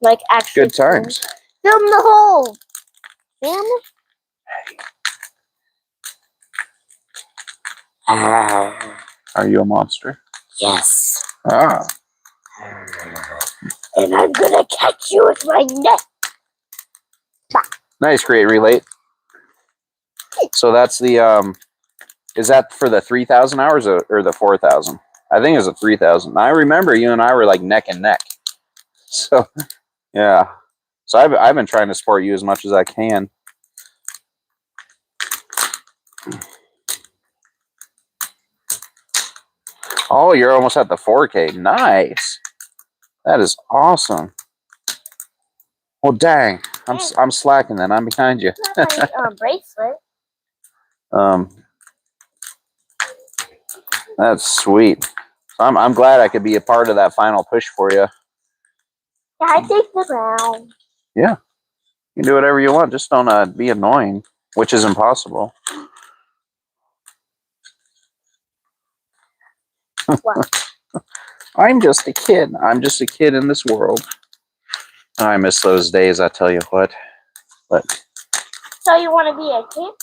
Like actually. Good times. Film the whole family. Are you a monster? Yes. Ah. And I'm gonna catch you with my net. Nice, create, relate. So that's the is that for the 3,000 hours or the 4,000? I think it's a 3,000. I remember you and I were like neck and neck. So yeah. So I've been trying to support you as much as I can. Oh, you're almost at the 4K. Nice. That is awesome. Well, dang. I'm slacking then. I'm behind you. Bracelet. That's sweet. I'm glad I could be a part of that final push for you. Yeah, I take the round. Yeah. You can do whatever you want. Just don't be annoying, which is impossible. What? I'm just a kid. I'm just a kid in this world. I miss those days, I tell you what. But so you want to be a kid?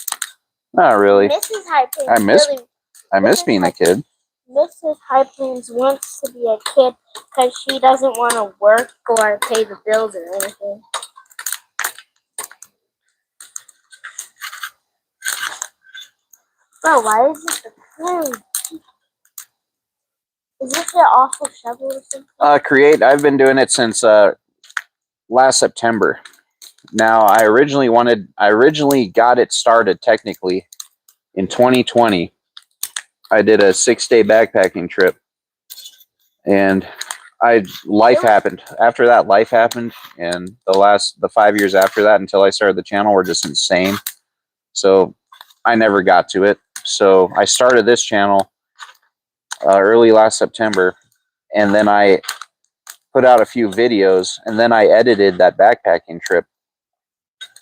Not really. Mrs. High Plains I miss being a kid. Mrs. High Plains wants to be a kid because she doesn't want to work or pay the bills or anything. Bro, why is it the food? Is this an awful shovel or something? Create. I've been doing it since last September. Now, I originally got it started technically in 2020. I did a 6-day backpacking trip, and life happened. After that, life happened, and the 5 years after that until I started the channel were just insane. So I never got to it. So I started this channel early last September, and then I put out a few videos, and then I edited that backpacking trip.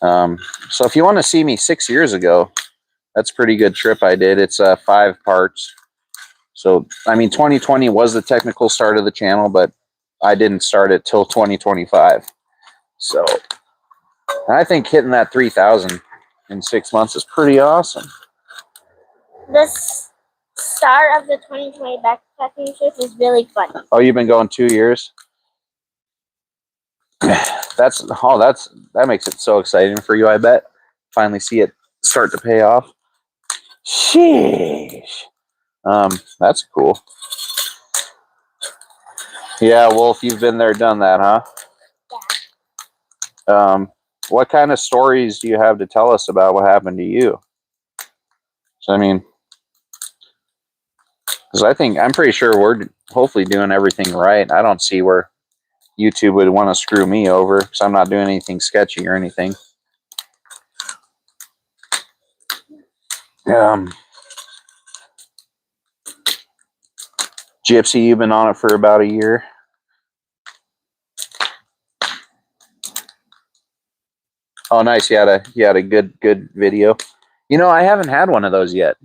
So if you want to see me 6 years ago, that's a pretty good trip I did. It's 5 parts. So, I mean, 2020 was the technical start of the channel, but I didn't start it till 2025. So I think hitting that 3,000 in 6 months is pretty awesome. This start of the 2020 backpacking trip is really fun. Oh, you've been going 2 years? That makes it so exciting for you, I bet. Finally see it start to pay off. Sheesh. That's cool. Yeah, Wolf, you've been there, done that, huh? Yeah. What kind of stories do you have to tell us about what happened to you? So, I mean, because I'm pretty sure we're hopefully doing everything right. I don't see where YouTube would want to screw me over because I'm not doing anything sketchy or anything. Gypsy, you've been on it for about a year. Oh, nice. You had a good video. You know, I haven't had one of those yet.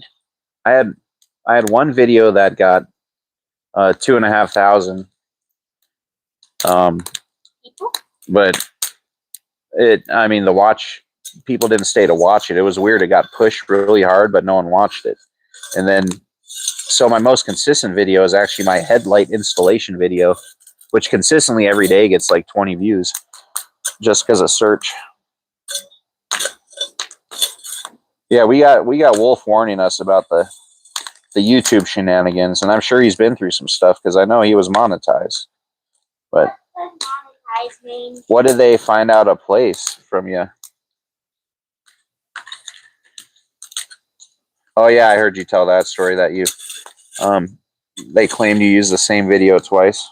I had one video that got 2,500. But I mean, people didn't stay to watch it. It was weird. It got pushed really hard, but no one watched it. And then, so my most consistent video is actually my headlight installation video, which consistently every day gets like 20 views just because of search. Yeah, we got Wolf warning us about the YouTube shenanigans, and I'm sure he's been through some stuff because I know he was monetized. But what did they find out a place from you? Oh yeah, I heard you tell that story that you they claimed you used the same video twice.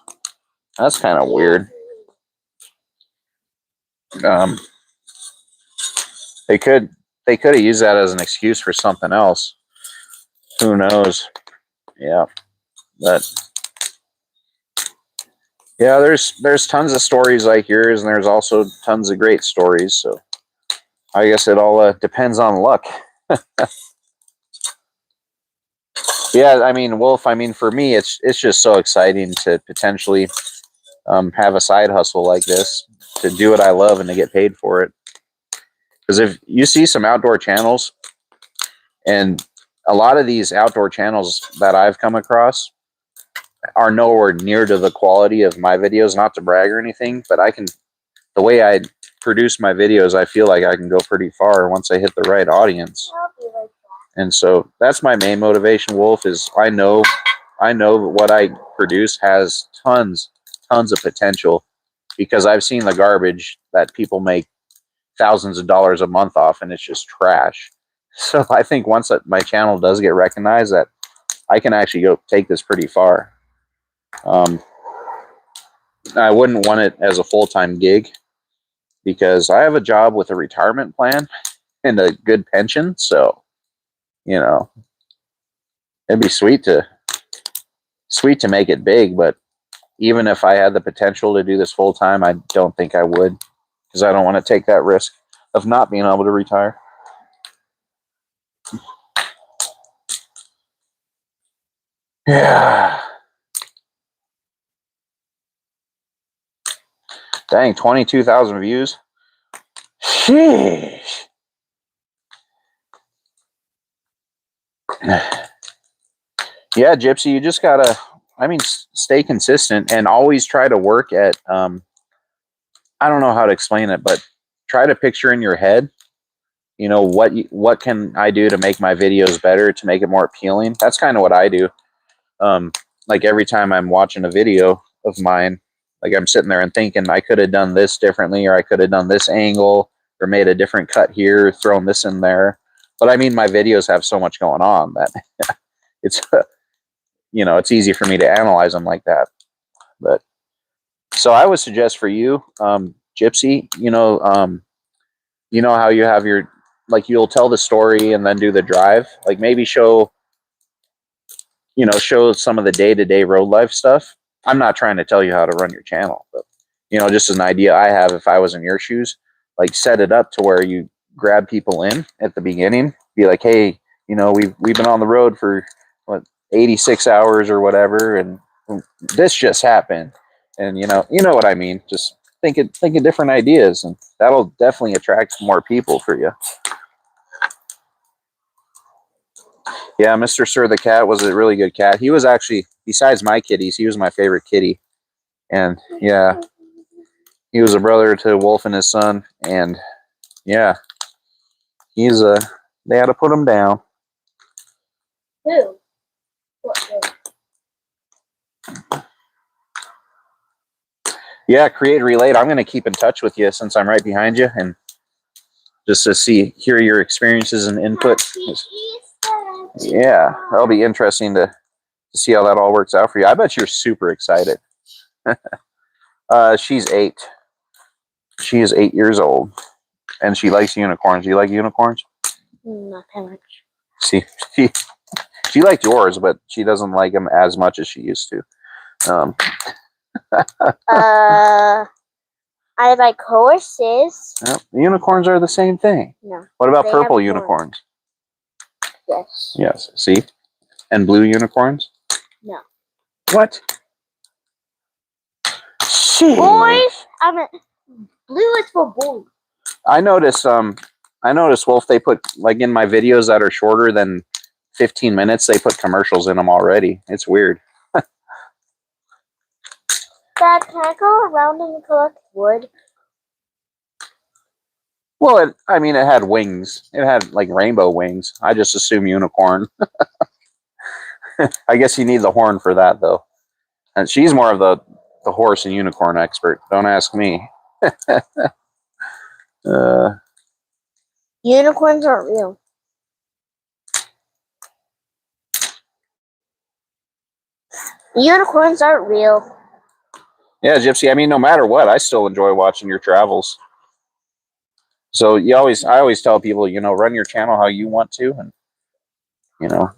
That's kind of weird. They could have used that as an excuse for something else. Who knows? Yeah, but yeah, there's tons of stories like yours, and there's also tons of great stories. So I guess it all depends on luck. Yeah, I mean, Wolf. I mean, for me, it's just so exciting to potentially have a side hustle like this, to do what I love and to get paid for it. Because if you see some outdoor channels, and a lot of these outdoor channels that I've come across are nowhere near to the quality of my videos, not to brag or anything, but the way I produce my videos, I feel like I can go pretty far once I hit the right audience. And so that's my main motivation, Wolf, is I know what I produce has tons of potential, because I've seen the garbage that people make thousands of dollars a month off, and it's just trash. So I think once my channel does get recognized, that I can actually go take this pretty far. I wouldn't want it as a full-time gig, because I have a job with a retirement plan and a good pension. So, you know, it'd be sweet to make it big. But even if I had the potential to do this full-time, I don't think I would, because I don't want to take that risk of not being able to retire. Yeah. Dang, 22,000 views. Sheesh. Yeah, Gypsy, you just gotta, stay consistent and always try to work at, I don't know how to explain it, but try to picture in your head, what can I do to make my videos better, to make it more appealing. That's kind of what I do. Like every time I'm watching a video of mine, like I'm sitting there and thinking I could have done this differently, or I could have done this angle, or made a different cut here, thrown this in there. But I mean, my videos have so much going on that it's, it's easy for me to analyze them like that. But so I would suggest for you, Gypsy, how you have your, like, you'll tell the story and then do the drive, like maybe show some of the day-to-day road life stuff. I'm not trying to tell you how to run your channel, but just an idea I have, if I was in your shoes, like set it up to where you grab people in at the beginning, be like, hey, we've been on the road for 86 hours or whatever, and this just happened, and you know what I mean. Just think of different ideas, and that'll definitely attract more people for you. Yeah, Mr. Sir the cat was a really good cat. He was actually, besides my kitties, he was my favorite kitty. And yeah, he was a brother to Wolf and his son. And yeah, they had to put him down. Who? What? Yeah, Create Relate. I'm going to keep in touch with you since I'm right behind you, and just to hear your experiences and input. Yeah, that'll be interesting to see how that all works out for you. I bet you're super excited. She's 8. She is 8 years old, and she likes unicorns. You like unicorns? Not that much. See, she liked yours, but she doesn't like them as much as she used to. I like horses. Well, unicorns are the same thing. No. What about They purple have unicorns? Yes. Yes. See? And blue unicorns? No. What? Jeez. Boys. I mean, blue is for boys. I noticed. Wolf. They put like in my videos that are shorter than 15 minutes. They put commercials in them already. It's weird. Dad, can I go around and collect wood? Well, it had wings. It had like rainbow wings. I just assume unicorn. I guess you need the horn for that, though. And she's more of the horse and unicorn expert. Don't ask me. Unicorns aren't real. Unicorns aren't real. Yeah, Gypsy. I mean, no matter what, I still enjoy watching your travels. So I always tell people, run your channel how you want to, and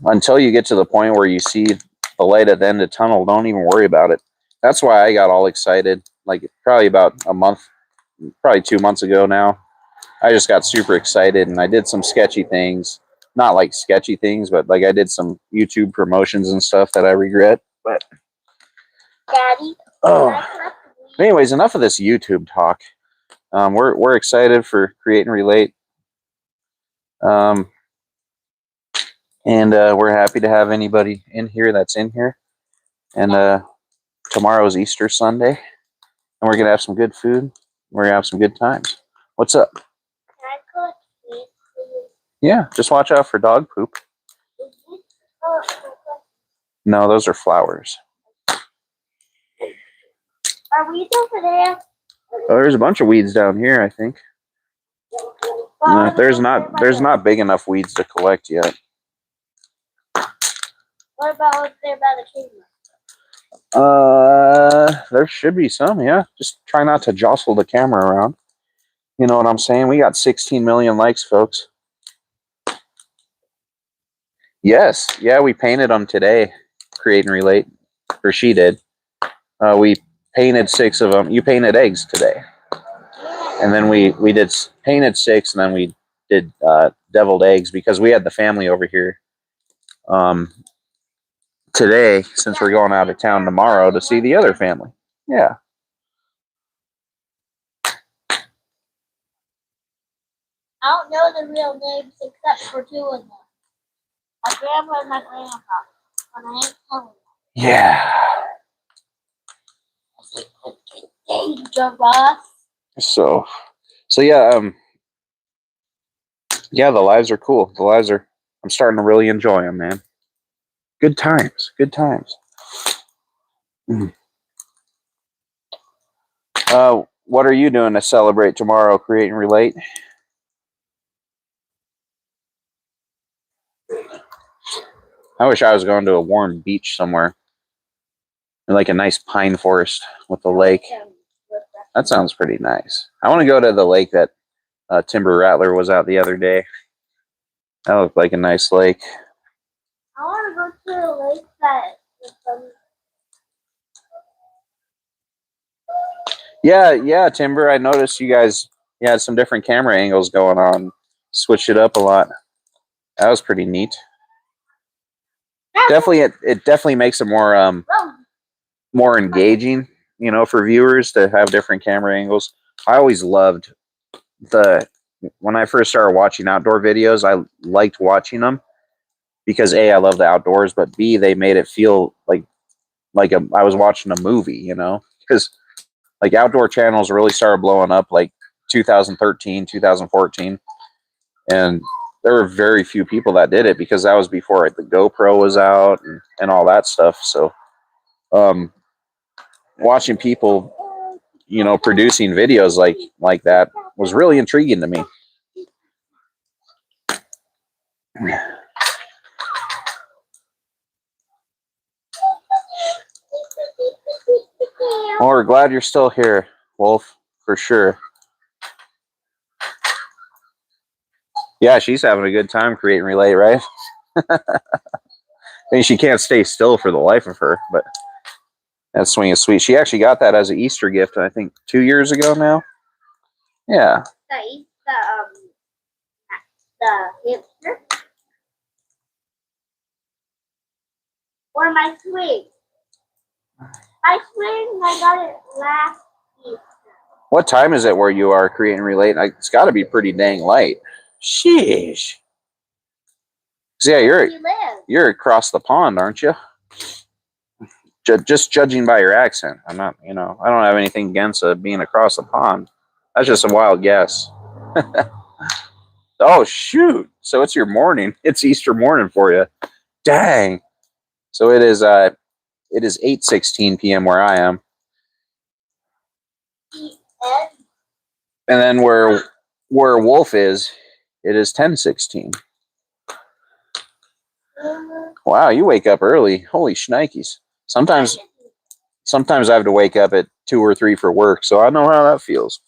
until you get to the point where you see the light at the end of the tunnel, don't even worry about it. That's why I got all excited. Like probably about a month, probably 2 months ago now. I just got super excited, and I did some sketchy things. Not like sketchy things, but like I did some YouTube promotions and stuff that I regret. But Daddy. Anyways, enough of this YouTube talk. We're excited for Create and Relate, and we're happy to have anybody in here that's in here. And tomorrow's Easter Sunday, and we're gonna have some good food. We're gonna have some good times. What's up? Can I collect meat, please? Yeah, just watch out for dog poop. No, those are flowers. Are weeds over there? Oh, there's a bunch of weeds down here, I think. There's not big enough weeds to collect yet. What about over there by the camera? There should be some, yeah. Just try not to jostle the camera around. You know what I'm saying? We got 16 million likes, folks. Yes, yeah, we painted them today. Create and Relate, or she did. We painted 6 of them. You painted eggs today, and then we painted 6, and then we did deviled eggs because we had the family over here today, since we're going out of town tomorrow to see the other family. Yeah. I don't know the real names except for 2 of them. My grandpa and my grandpa. And I ain't telling them. Yeah. Dangerous. So yeah, the lives are cool. I'm starting to really enjoy them, man. Good times. What are you doing to celebrate tomorrow, Create and Relate? I wish I was going to a warm beach somewhere. Like a nice pine forest with a lake. That sounds pretty nice. I want to go to the lake that Timber Rattler was out the other day. That looked like a nice lake. I want to go to a lake that Yeah, Timber. I noticed you guys had some different camera angles going on. Switched it up a lot. That was pretty neat. It definitely makes it more engaging, for viewers to have different camera angles. I always loved when I first started watching outdoor videos, I liked watching them because A, I love the outdoors, but B, they made it feel like I was watching a movie, because like outdoor channels really started blowing up like 2013, 2014, and there were very few people that did it because that was before the GoPro was out and all that stuff. So watching people producing videos like that was really intriguing to me. Well, we're glad you're still here, Wolf, for sure. Yeah, she's having a good time creating relay, right? I mean, she can't stay still for the life of her, but that swing is sweet. She actually got that as an Easter gift, I think, 2 years ago now. Yeah. The hamster. Or my swing. My swing, I got it last Easter. What time is it where you are creating relay? It's got to be pretty dang light. Sheesh. Yeah, you're across the pond, aren't you? Just judging by your accent, I'm not. I don't have anything against being across the pond. That's just a wild guess. Oh shoot! So it's your morning. It's Easter morning for you. Dang. So it is. It is 8:16 p.m. where I am, and then where Wolf is, it is 10:16. Wow, you wake up early. Holy shnikes. Sometimes I have to wake up at 2 or 3 for work, so I know how that feels.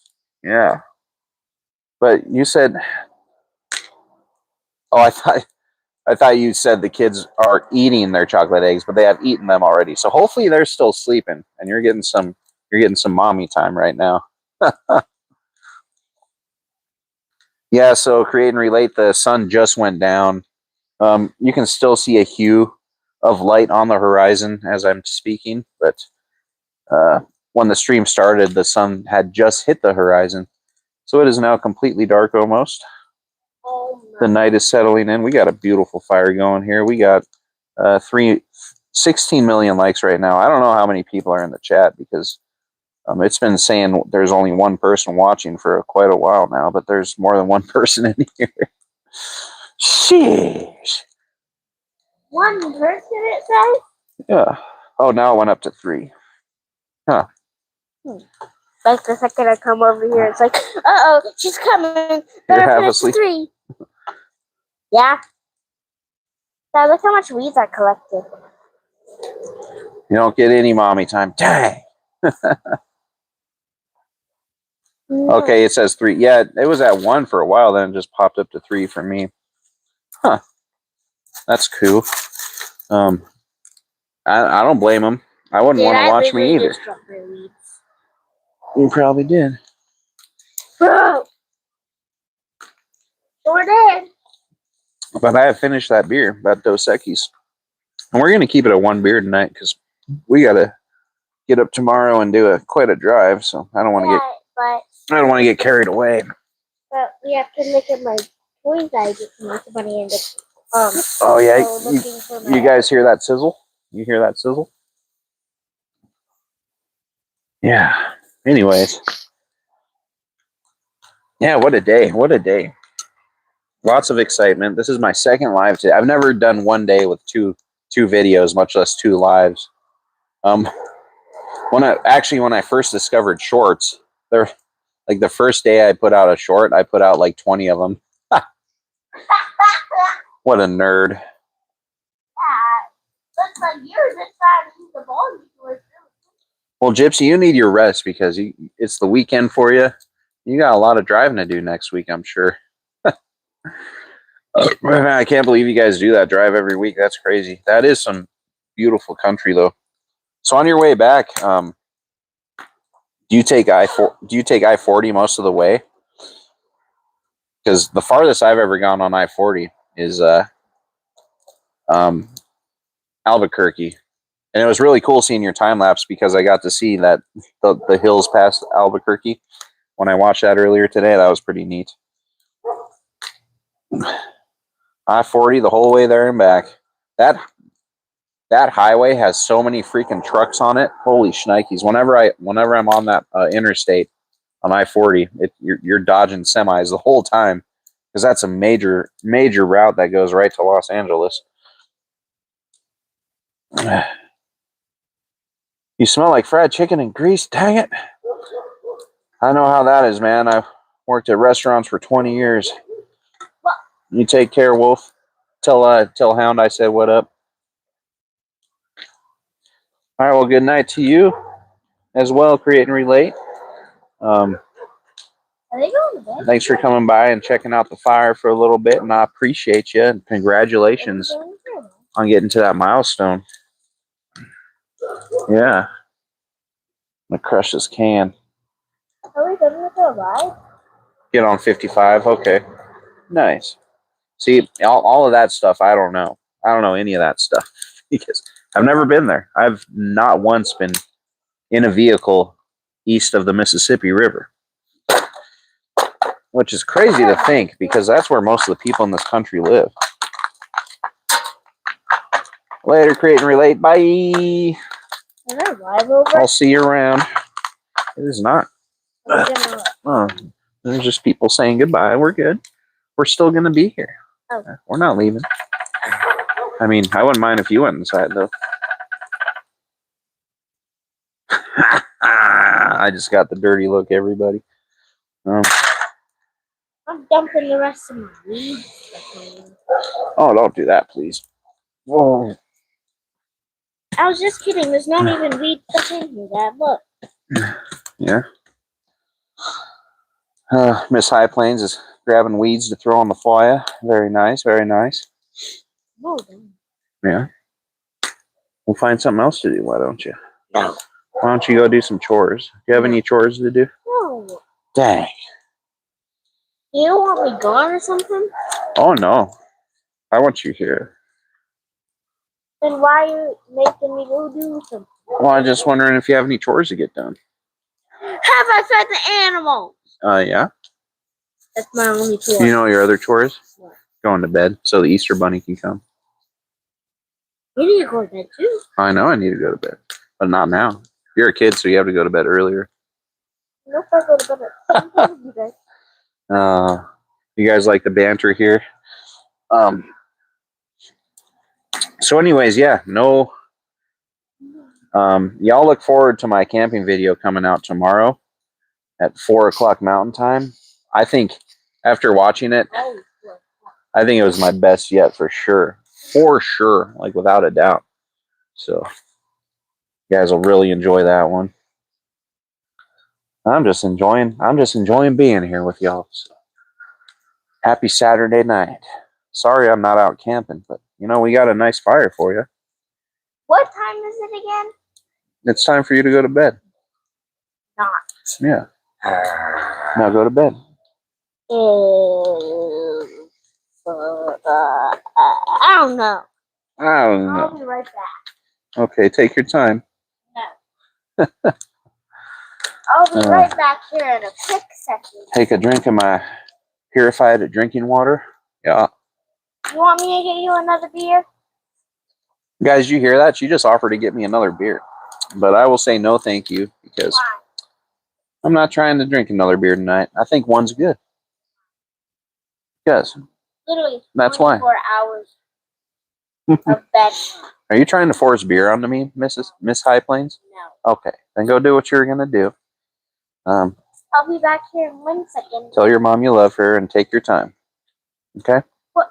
Yeah. But you said, oh, I thought you said the kids are eating their chocolate eggs, but they have eaten them already. So hopefully they're still sleeping, and you're getting some mommy time right now. Yeah. So create and relate. The sun just went down. You can still see a hue of light on the horizon as I'm speaking, but when the stream started, the sun had just hit the horizon. So it is now completely dark almost. The night is settling in. We got a beautiful fire going here. We got 16 million likes right now. I don't know how many people are in the chat because it's been saying there's only one person watching for quite a while now, but there's more than one person in here. Sheesh. One person, it says? Yeah. Oh, now it went up to 3. Huh. Like the second I come over here, it's like, uh-oh, she's coming. You're Better half finish asleep. 3. Yeah. Now look how much weeds I collected. You don't get any mommy time. Dang. Okay, it says 3. Yeah, it was at 1 for a while, then it just popped up to 3 for me. Huh. That's cool. I don't blame them. I wouldn't want to watch me either. You probably did. Bro! Sure did. But I have finished that beer, that Dos Equis. And we're going to keep it at 1 beer tonight because we got to get up tomorrow and do quite a drive. So I don't want to get carried away. But we have to look at my toys I get to make money in the oh yeah, you guys hear that sizzle? You hear that sizzle? Yeah. Anyways. Yeah, what a day. What a day. Lots of excitement. This is my second live today. I've never done one day with two videos, much less 2 lives. When I first discovered shorts, they're like the first day I put out a short, I put out like 20 of them. What a nerd. Looks like you're just trying to use the ball. Well, Gypsy, you need your rest because it's the weekend for you. You got a lot of driving to do next week, I'm sure. I can't believe you guys do that drive every week. That's crazy. That is some beautiful country, though. So on your way back, do you take I-40 most of the way? Because the farthest I've ever gone on I-40 is Albuquerque, and it was really cool seeing your time lapse because I got to see that the hills past Albuquerque when I watched that earlier today. That was pretty neat. I-40 the whole way there and back. That highway has so many freaking trucks on it. Holy shnikes! Whenever I'm on that interstate on I-40, you're dodging semis the whole time because that's a major route that goes right to Los Angeles. You smell like fried chicken and grease. Dang it! I know how that is, man. I've worked at restaurants for 20 years. You take care, Wolf. Tell Hound I said what up. All right, well, good night to you. as well, Create and Relate. Are they going to bed? Thanks for coming by and checking out the fire for a little bit, and I appreciate you. And congratulations on getting to that milestone. Yeah. I'm going to crush this can. Are we done with the ride? Get on 55. Okay. Nice. See, all of that stuff, I don't know. I don't know any of that stuff because I've never been there. I've not once been in a vehicle east of the Mississippi River, which is crazy to think because that's where most of the people in this country live. Later, Create and Relate. Bye. Is there a ride over? I'll see you around. It is not. Oh. There's just people saying goodbye. We're good. We're still going to be here. Oh. We're not leaving. I mean, I wouldn't mind if you went inside, though. I just got the dirty look, everybody. I'm dumping the rest of my weeds. Oh, don't do that, please. Whoa. I was just kidding. There's not even weed stuff in here, Dad. Look. Yeah. Miss High Plains is grabbing weeds to throw on the fire. Very nice, very nice. Oh, yeah. We'll find something else to do, why don't you? No. Why don't you go do some chores? Do you have any chores to do? No. Dang. You don't want me gone or something? Oh, no. I want you here. Then why are you making me go do something? Well, I'm just wondering if you have any chores to get done. Have I fed the animal? Yeah. That's my only chore. You know your other chores? What? Going to bed so the Easter Bunny can come. You need to go to bed too. I know I need to go to bed, but not now. You're a kid, so you have to go to bed earlier. Nope, I go to bed at 7:30, you guys. You guys like the banter here? So anyways, yeah, no. Y'all look forward to my camping video coming out tomorrow at 4 o'clock Mountain Time. I think after watching it, Oh, I think it was my best yet for sure. For sure, like without a doubt. So you guys will really enjoy that one. I'm just enjoying being here with y'all. So, happy Saturday night. Sorry I'm not out camping, but you know, we got a nice fire for you. what time is it again? It's time for you to go to bed. Not. Yeah. Now go to bed. I don't know. I don't I'll know. be right back. Okay, take your time. No. I'll be right back here in a quick second. Take a drink of my purified drinking water. Yeah. You want me to get you another beer? Guys, you hear that? She just offered to get me another beer. But I will say no thank you because Why? I'm not trying to drink another beer tonight. I think one's good. Yes. Literally That's why. 24 hours of bed. Are you trying to force beer onto me, Miss High Plains? No. Okay, then go do what you're gonna do. I'll be back here in 1 second. Tell your mom you love her and take your time. Okay? What?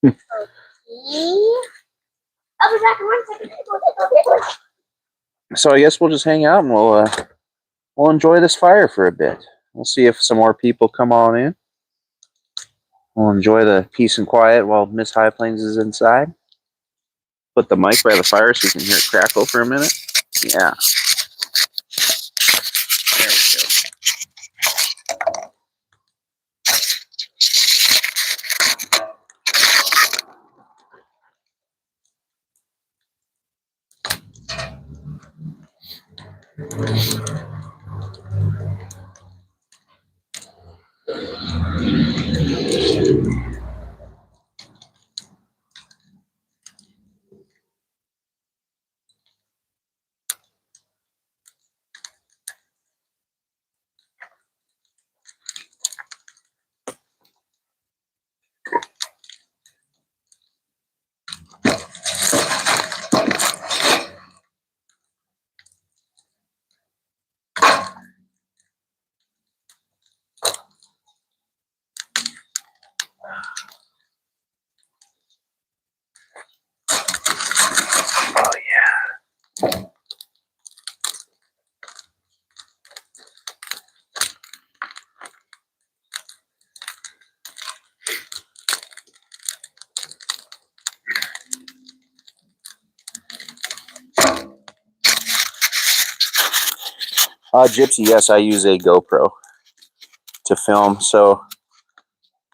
Okay. I'll be back in 1 second. So I guess we'll just hang out and we'll enjoy this fire for a bit. We'll see if some more people come on in. We'll enjoy the peace and quiet while Miss High Plains is inside. Put the mic by the fire so you can hear it crackle for a minute. Yeah. There we go. Gypsy, yes, I use a GoPro to film. So,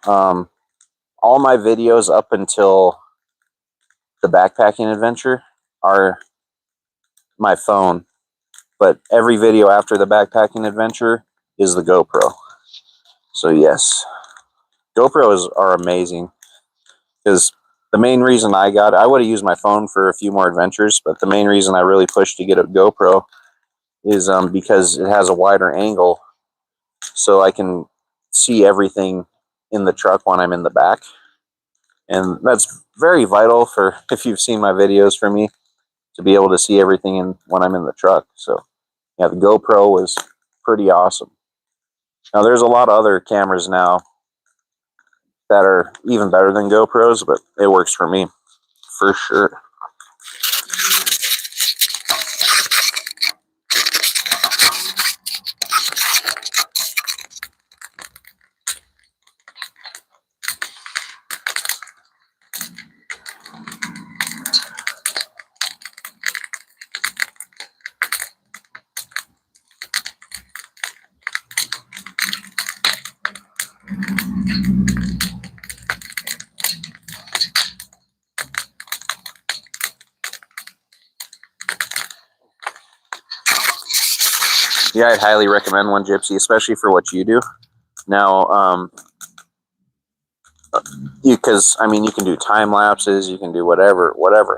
all my videos up until the backpacking adventure are my phone, but every video after the backpacking adventure is the GoPro. So yes, GoPros are amazing because the main reason I would have used my phone for a few more adventures, but the main reason I really pushed to get a GoPro is because it has a wider angle, so I can see everything in the truck when I'm in the back. And that's very vital for, if you've seen my videos for me, to be able to see everything when I'm in the truck. So yeah, the GoPro was pretty awesome. Now there's a lot of other cameras now that are even better than GoPros, but it works for me for sure. Yeah, I'd highly recommend one, Gypsy, especially for what you do. Now, because I mean, you can do time lapses, you can do whatever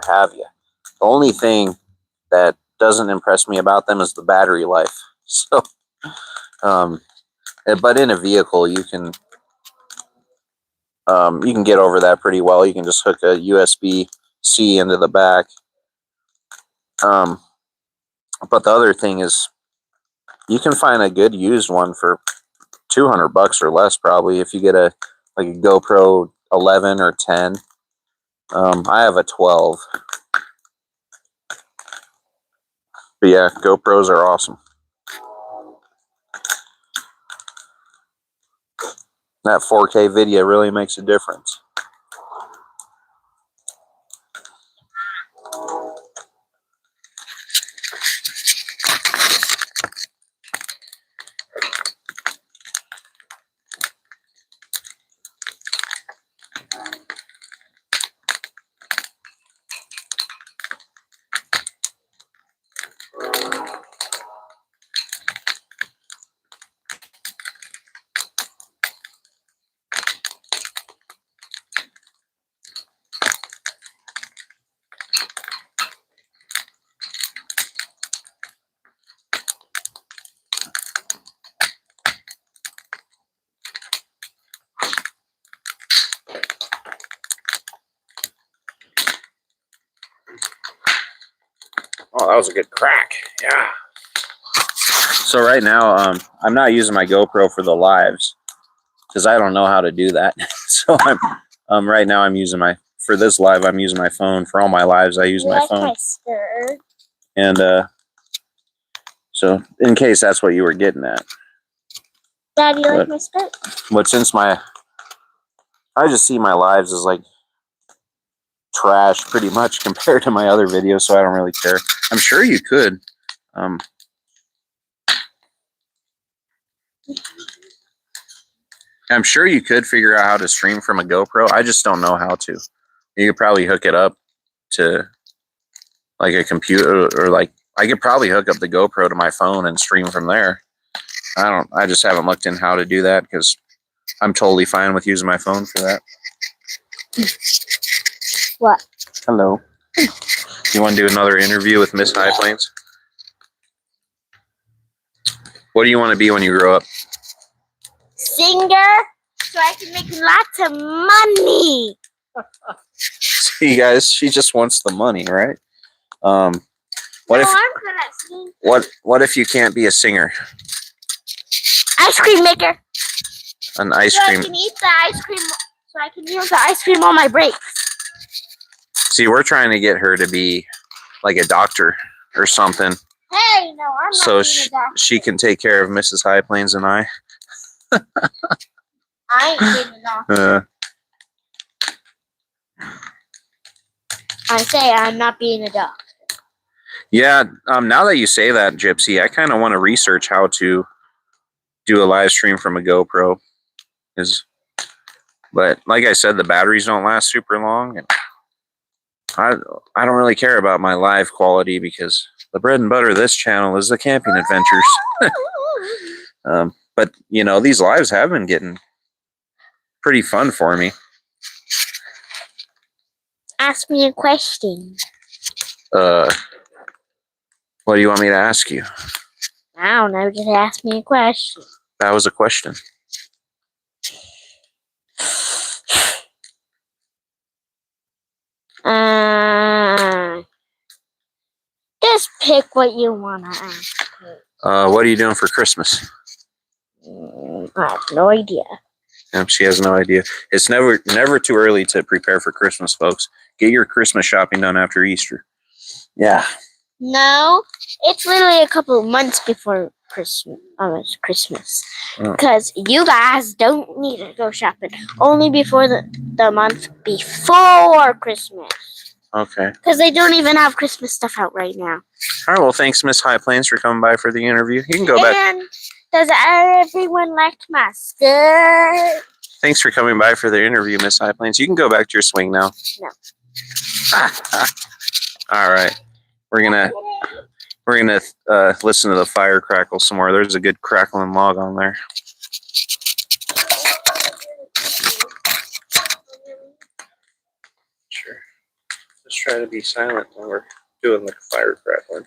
have you. The only thing that doesn't impress me about them is the battery life. So, but in a vehicle, you can get over that pretty well. You can just hook a USB-C into the back. But the other thing is, you can find a good used one for $200 or less, probably, if you get a GoPro 11 or 10. I have a 12. But yeah, GoPros are awesome. That 4K video really makes a difference. Oh, that was a good crack. Yeah. So right now, I'm not using my GoPro for the lives because I don't know how to do that. So right now I'm using for this live, I'm using my phone. For all my lives, I use my phone. And so in case that's what you were getting at. Dad, you like my skirt? But since I just see my lives as like trash pretty much compared to my other videos, so I don't really care. I'm sure you could. I'm sure you could figure out how to stream from a GoPro. I just don't know how to. You could probably hook it up to like a computer, or like I could probably hook up the GoPro to my phone and stream from there. I just haven't looked in how to do that because I'm totally fine with using my phone for that. What? Hello. You want to do another interview with Miss High Plains? What do you want to be when you grow up? Singer, so I can make lots of money. See, guys, she just wants the money, right? I'm good at singing. What if you can't be a singer? Ice cream maker. An ice So cream. I can eat the ice cream. So I can use the ice cream on my break. See, we're trying to get her to be like a doctor or something. Hey, no, I'm not. So she can take care of Mrs. High Plains and I. I ain't being a doctor. I say I'm not being a doctor. Yeah, now that you say that, Gypsy, I kind of want to research how to do a live stream from a GoPro. But like I said, the batteries don't last super long, and I don't really care about my live quality because the bread and butter of this channel is the camping adventures. But you know, these lives have been getting pretty fun for me. Ask me a question. What do you want me to ask you? I don't know. Just ask me a question. That was a question. Just pick what you want to ask. What are you doing for Christmas? I have no idea. She has no idea. It's never too early to prepare for Christmas, folks. Get your Christmas shopping done after Easter. Yeah. No, it's literally a couple of months before Christmas. Christmas. Because you guys don't need to go shopping. Only before the month before Christmas. Okay. Because they don't even have Christmas stuff out right now. All right. Well, thanks, Miss High Plains, for coming by for the interview. You can go back. And does everyone like my skirt? Thanks for coming by for the interview, Miss High Plains. You can go back to your swing now. No. All right. We're gonna listen to the fire crackle some more. There's a good crackling log on there. Sure. Just try to be silent when we're doing the fire crackling.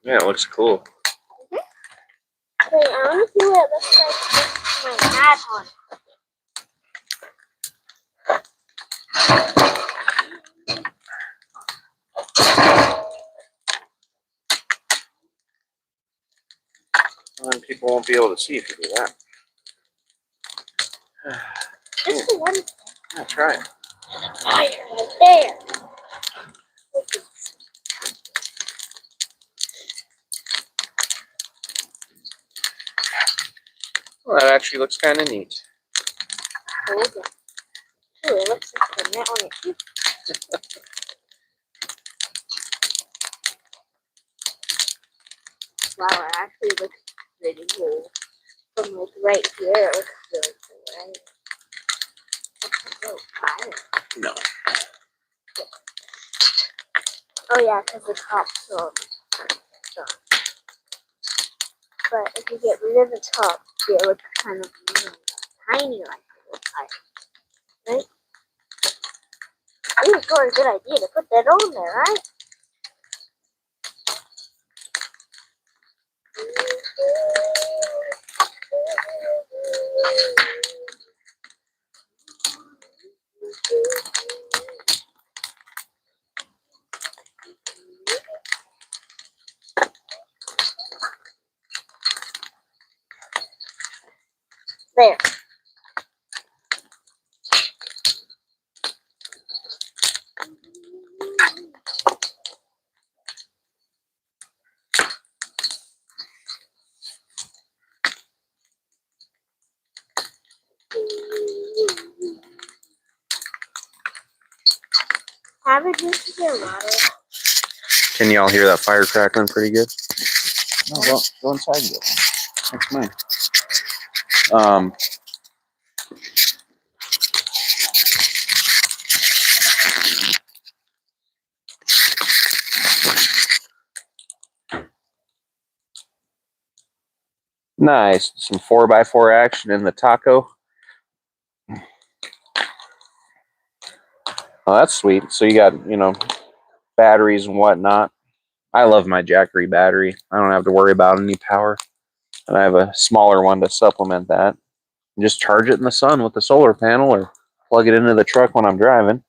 Yeah, it looks cool. Wait, I want to see what it looks like with my hat on. And people won't be able to see if you do that. Just the one. Yeah, try it. Fire right there. Well, that actually looks kind of neat. Hold on. Ooh, it looks like the net on it. Wow, it actually looks pretty cool. From like right here, it looks really cool, right? Oh, fire. No. Oh yeah, because the top's so. But if you get rid of the top, it looks kind of tiny like a fire. Right? I think it's probably a good idea to put that on there, right? There. Have it just get water. Can y'all hear that fire crackling pretty good? No, go inside and get one. That's mine. Nice. Some 4x4 action in the taco. Oh, that's sweet. So you got, batteries and whatnot. I love my Jackery battery. I don't have to worry about any power. And I have a smaller one to supplement that. And just charge it in the sun with the solar panel or plug it into the truck when I'm driving.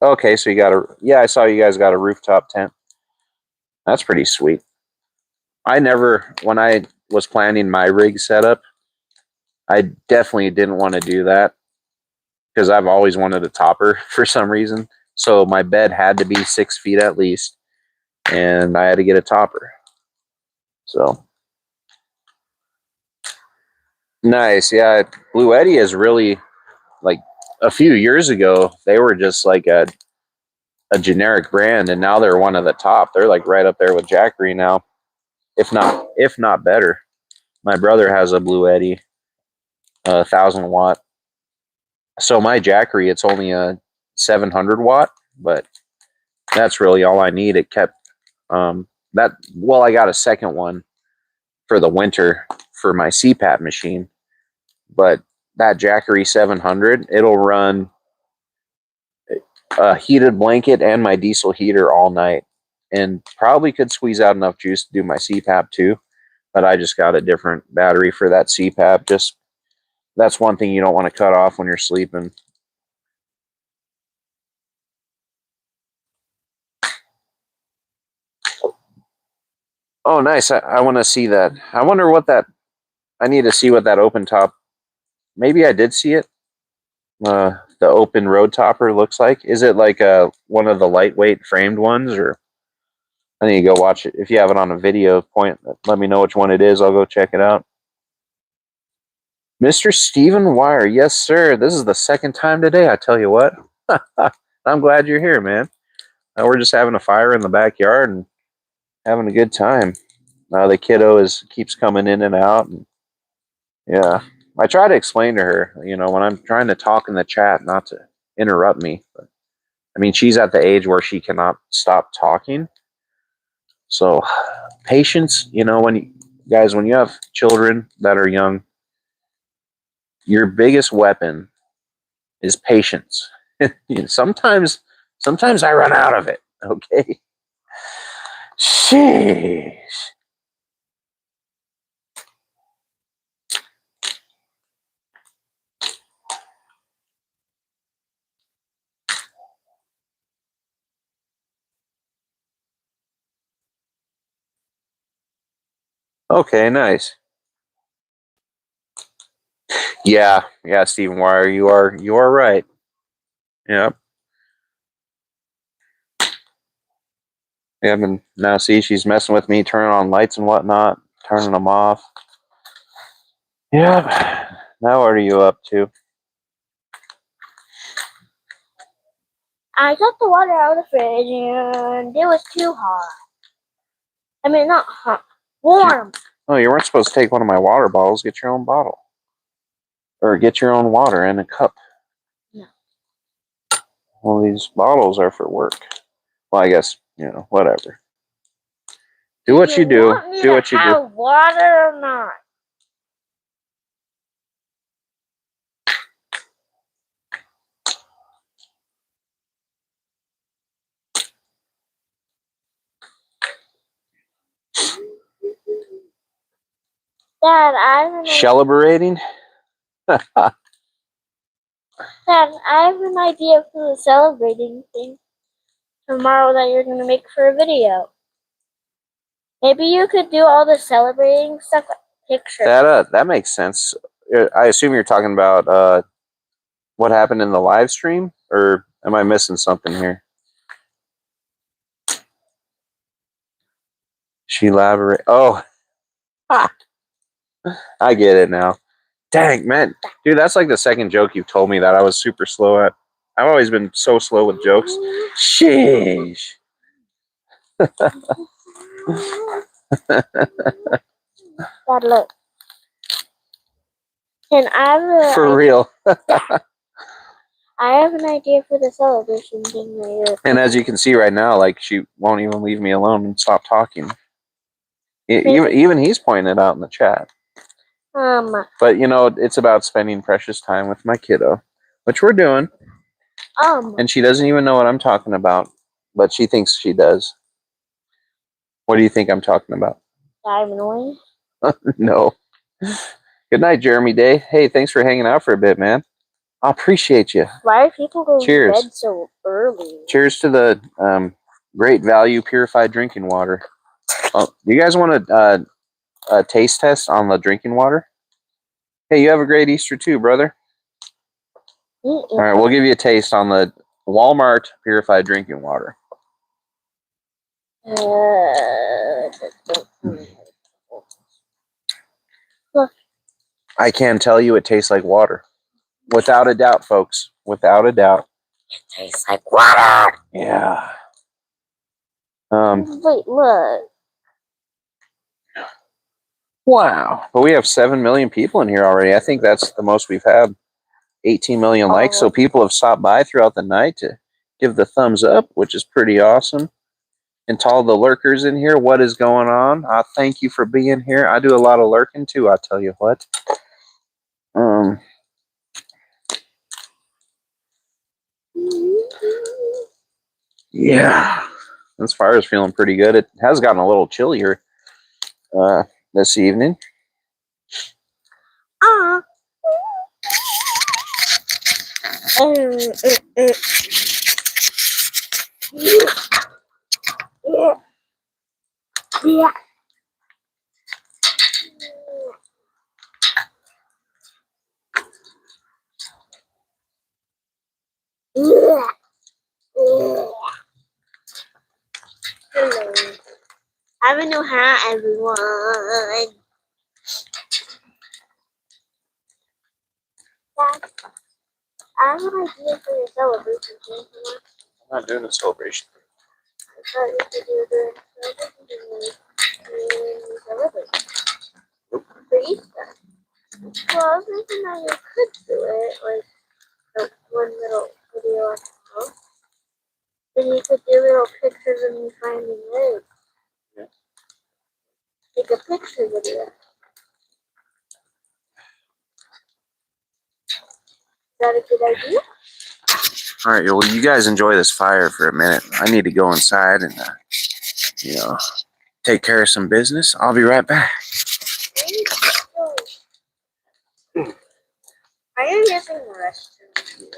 Okay, so you got I saw you guys got a rooftop tent. That's pretty sweet. When I was planning my rig setup, I definitely didn't want to do that because I've always wanted a topper for some reason. So my bed had to be 6 feet at least, and I had to get a topper. So, Nice. Yeah. Blue Eddy is really like a few years ago, they were just like a generic brand, and now they're one of the top. They're like right up there with Jackery now, if not better. My brother has a Blue Eddy, 1,000 watt. So my Jackery, it's only a 700 watt, but that's really all I need. It kept that. Well, I got a second one for the winter for my CPAP machine, but that Jackery 700, it'll run a heated blanket and my diesel heater all night, and probably could squeeze out enough juice to do my CPAP too. But I just got a different battery for that CPAP. Just that's one thing you don't want to cut off when you're sleeping. Oh, nice. I want to see that. I wonder what that. I need to see what that open top. Maybe I did see it. The open road topper looks like. Is it like one of the lightweight framed ones, or I need to go watch it. If you have it on a video, let me know which one it is. I'll go check it out. Mr. Stephen Wire, yes, sir. This is the second time today. I tell you what, I'm glad you're here, man. We're just having a fire in the backyard and having a good time. The kiddo keeps coming in and out, and yeah, I try to explain to her, when I'm trying to talk in the chat, not to interrupt me. But I mean, she's at the age where she cannot stop talking. So patience, when you have children that are young, your biggest weapon is patience. sometimes I run out of it. Okay. Sheesh. Okay, nice. Yeah, Stephen Wire, you are right. Yep. And now see, she's messing with me, turning on lights and whatnot, turning them off. Yeah. Now what are you up to? I got the water out of the fridge and it was too hot. I mean, not hot, warm. Oh, you weren't supposed to take one of my water bottles. Get your own bottle. Or get your own water in a cup. No. Well, these bottles are for work. Well, I guess, whatever. Do what you do. Do what you do. Have water or not? Dad, Celebrating? Dad, I have an idea for the celebrating thing tomorrow that you're going to make for a video. Maybe you could do all the celebrating stuff pictures. That makes sense. I assume you're talking about what happened in the live stream, or am I missing something here? She elaborate. Oh, I get it now. Dang, man. Dude, that's like the second joke you've told me that I was super slow at. I've always been so slow with jokes. Sheesh. Dad, look. For real. I have an idea for the celebration thing later. And as you can see right now, like, she won't even leave me alone and stop talking. Even he's pointing it out in the chat. But it's about spending precious time with my kiddo, which we're doing. And she doesn't even know what I'm talking about, but she thinks she does. What do you think I'm talking about? Diamond Way? No. Good night, Jeremy Day. Hey, thanks for hanging out for a bit, man. I appreciate you. Why are people going Cheers. to bed so early? Cheers to the great value purified drinking water. Do you guys want a taste test on the drinking water? Hey, you have a great Easter too, brother. All right, we'll give you a taste on the Walmart purified drinking water. Look. I can tell you it tastes like water. Without a doubt, folks. Without a doubt. It tastes like water. Yeah. Wait, look. Wow. But we have 7 million people in here already. I think that's the most we've had. 18 million likes. So people have stopped by throughout the night to give the thumbs up, which is pretty awesome. And to all the lurkers in here, what is going on? Thank you for being here. I do a lot of lurking too, I tell you what. Yeah. This fire is feeling pretty good. It has gotten a little chillier this evening. Yeah. Hello. I have a new hat, everyone. Dad, I have an idea for your celebration. I'm not doing a celebration. I thought you could do the celebration. For Easter. Well, I was thinking that you could do it, like one little video at home. Then you could do little pictures of me finding eggs. Yeah. Take a picture video. Is that a good idea? All right, well, you guys enjoy this fire for a minute. I need to go inside and, take care of some business. I'll be right back. Are you using the restroom here?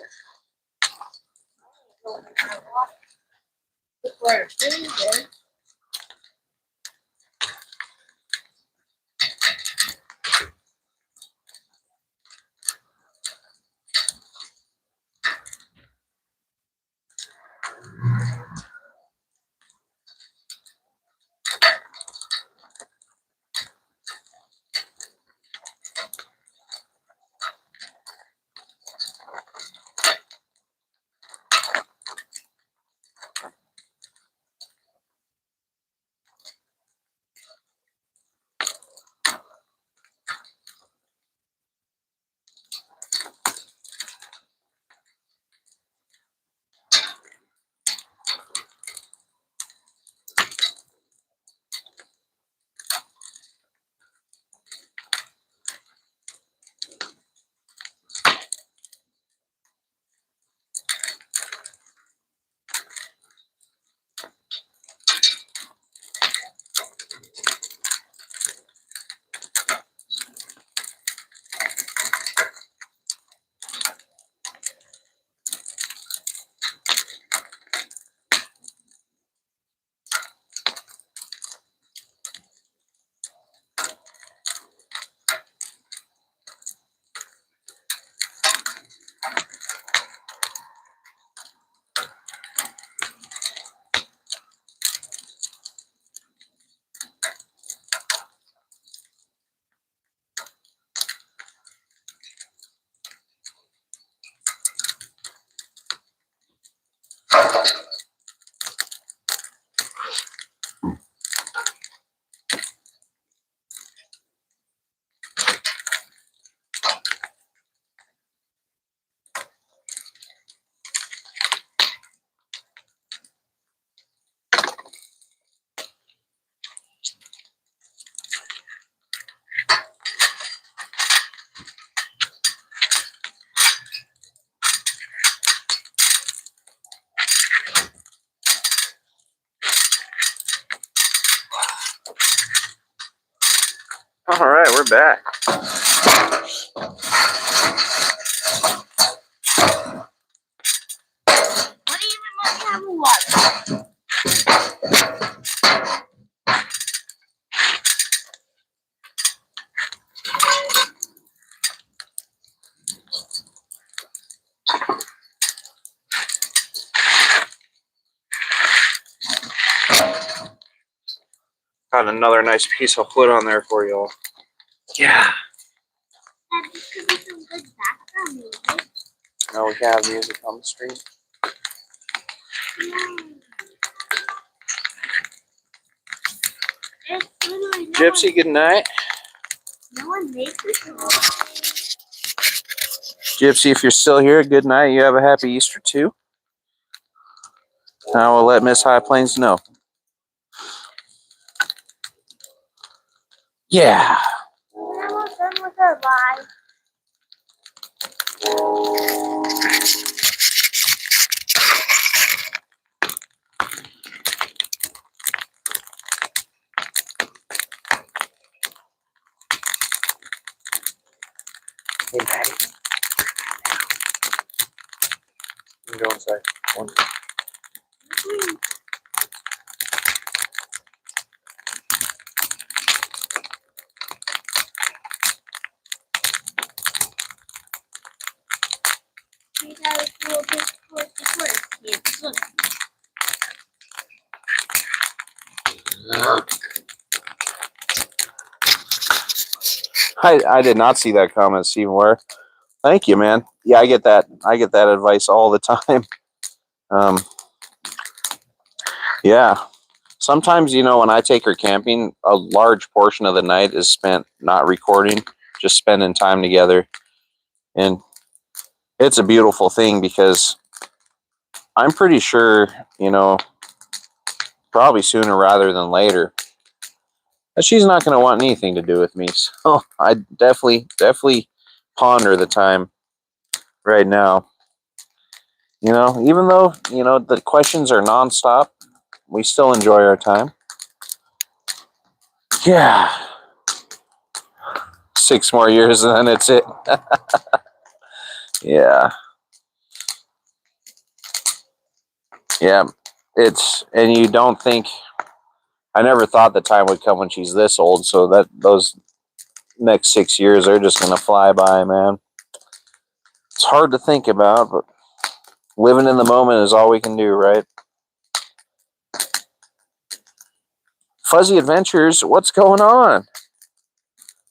All right, we're back. What do you even let me have a water? Got another nice piece of wood on there for y'all. Yeah. this could be some good background music. No, we can have music on the stream. It's literally Gypsy, good night. No one makes this. Gypsy, if you're still here, good night. You have a happy Easter too. I will let Miss High Plains know. Yeah. We're almost done with our live. Hey, Patty. You can go inside. One. We got a little bit close to first. Yes, look. I did not see that comment, Stephen Ware. Thank you, man. Yeah, I get that. I get that advice all the time. Yeah. Sometimes, you know, when I take her camping, a large portion of the night is spent not recording, just spending time together. And it's a beautiful thing because I'm pretty sure, you know, probably sooner rather than later, that she's not going to want anything to do with me. So I definitely ponder the time right now. You know, even though, you know, the questions are nonstop, we still enjoy our time. Yeah. 6 more years and then it's it. Yeah. Yeah. And you don't think, I never thought the time would come when she's this old. So that those next 6 years are just going to fly by, man. It's hard to think about, but living in the moment is all we can do, right? Fuzzy Adventures, what's going on?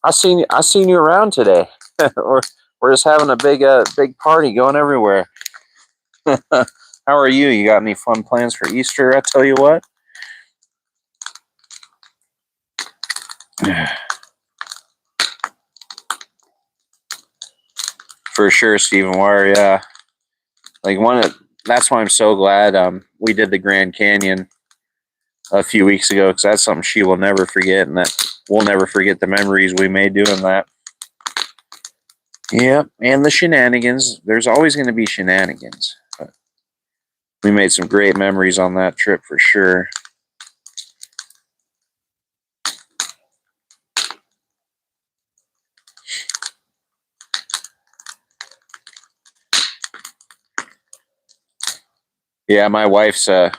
I seen you around today. we're just having a big party going everywhere. How are you? You got any fun plans for Easter? I tell you what. For sure, Stephen Wire. Yeah, like that's why I'm so glad we did the Grand Canyon a few weeks ago, because that's something she will never forget, and that we'll never forget the memories we made doing that. Yeah, and the shenanigans. There's always going to be shenanigans. But we made some great memories on that trip for sure. Yeah, my wife's dad,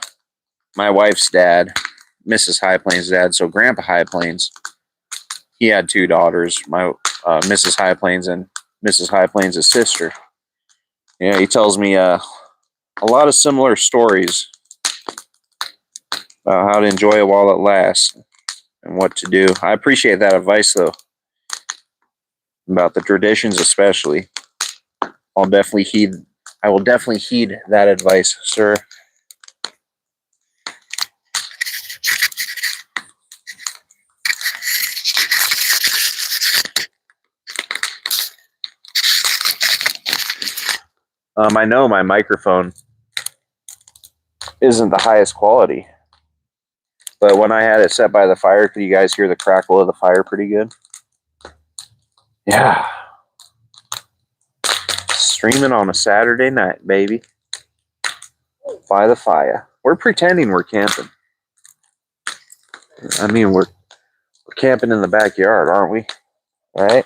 Mrs. High Plains' dad, so Grandpa High Plains, he had 2 daughters, my Mrs. High Plains and Mrs. High Plains' sister. Yeah, he tells me a lot of similar stories about how to enjoy it while it lasts and what to do. I appreciate that advice, though, about the traditions especially. I will definitely heed that advice, sir. I know my microphone isn't the highest quality, but when I had it set by the fire, could you guys hear the crackle of the fire pretty good? Yeah. Streaming on a Saturday night, baby. By the fire. We're pretending we're camping. I mean, we're camping in the backyard, aren't we? Right?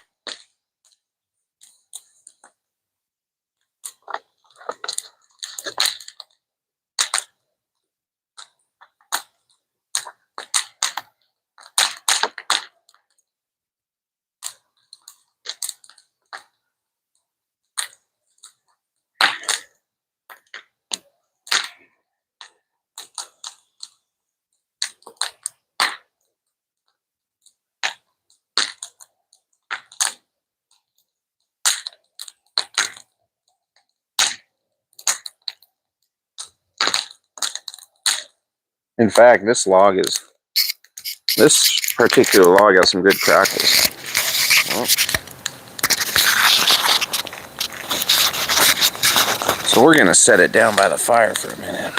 In fact, this particular log has some good crackles. Well, so we're gonna set it down by the fire for a minute.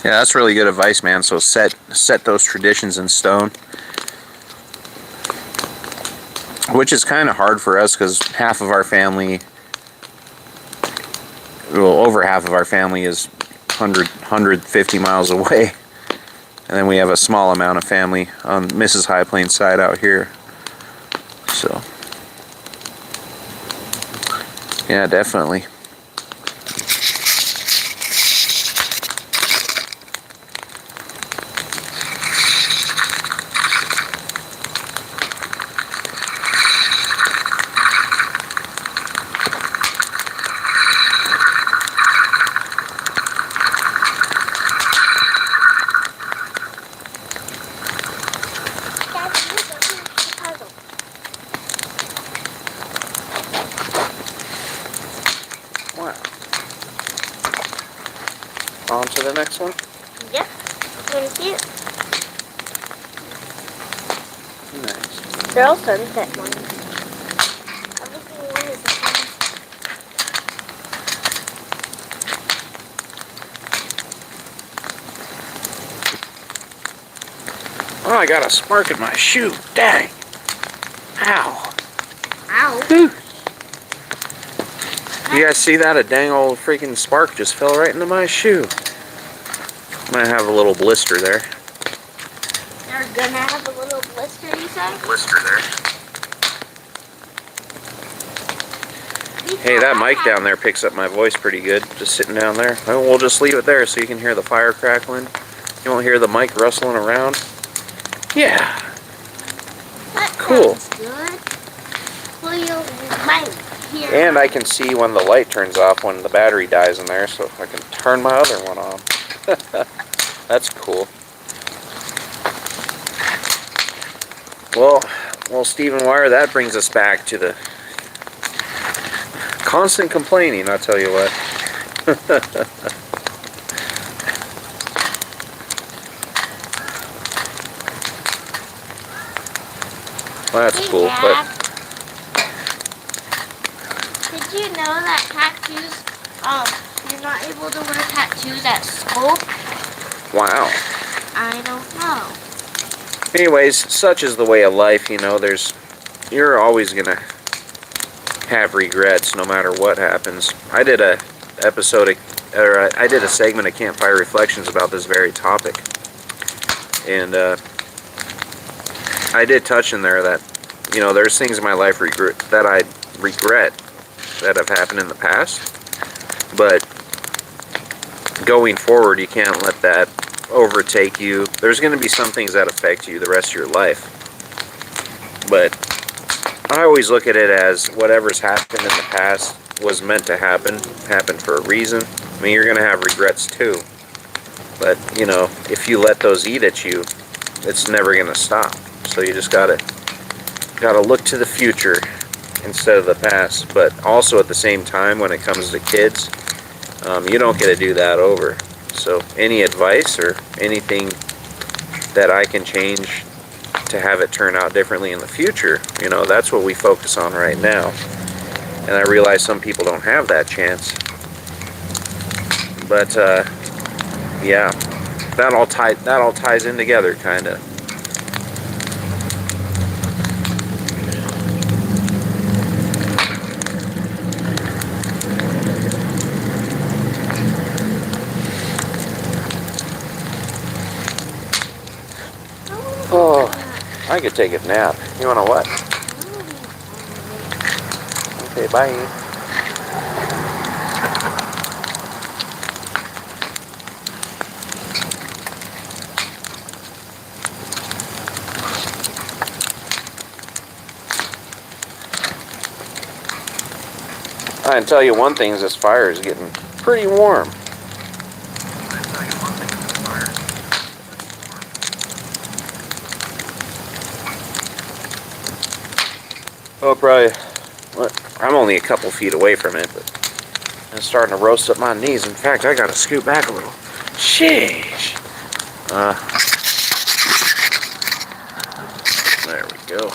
Yeah, that's really good advice, man. So set those traditions in stone, which is kind of hard for us because half of our family, well, over half of our family is 150 miles away, and then we have a small amount of family on Mrs. High Plains side out here. So, yeah, definitely. Wow. On to the next one? Yep. Thank you. Nice. They're all sunset ones. Everything one is a sunset. Oh, I got a spark in my shoe. Dang. Ow. Ow. Whew. You guys see that? A dang old freaking spark just fell right into my shoe. Might have a little blister there. They're gonna have a little blister, you said? Blister there. Hey, that mic down there picks up my voice pretty good, just sitting down there. Oh, we'll just leave it there so you can hear the fire crackling. You won't hear the mic rustling around. Yeah. That Cool. sounds good. Well, you might hear. And I can see when the light turns off when the battery dies in there, so I can turn my other one on. That's cool. Well, Stephen Wire, that brings us back to the constant complaining, I'll tell you what. Well, that's Hey, cool, Dad. but Did you know that tattoos, you're not able to wear tattoos at school? wow. I don't know. Anyways, such is the way of life, you know, you're always gonna have regrets no matter what happens. I did a I did a segment of Campfire Reflections about this very topic. And I did touch in there that, you know, there's things in my life that I regret that have happened in the past. But going forward, you can't let that overtake you. There's going to be some things that affect you the rest of your life. But I always look at it as whatever's happened in the past was meant to happen, happened for a reason. I mean, you're going to have regrets too. But, you know, if you let those eat at you, it's never going to stop. So you just gotta look to the future instead of the past. But also at the same time, when it comes to kids, you don't get to do that over. So any advice or anything that I can change to have it turn out differently in the future, you know, that's what we focus on right now. And I realize some people don't have that chance. But yeah, that all ties in together, kind of. Oh, I could take a nap. You wanna what? Okay, bye. I can tell you one thing is this fire is getting pretty warm. Oh, probably. What? I'm only a couple feet away from it, but it's starting to roast up my knees. In fact, I gotta scoot back a little. Sheesh. There we go.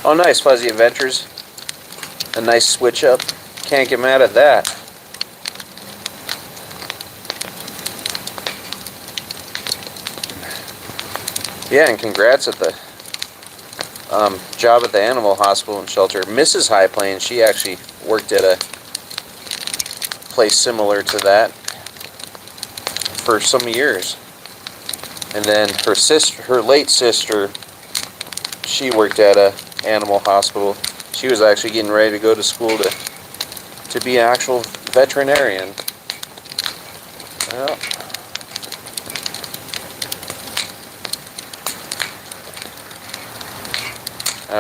Oh, nice, Fuzzy Adventures. A nice switch up. Can't get mad at that. Yeah, and congrats at the job at the animal hospital and shelter. Mrs. High Plains, she actually worked at a place similar to that for some years. And then her late sister, she worked at a animal hospital. She was actually getting ready to go to school to be an actual veterinarian. Well,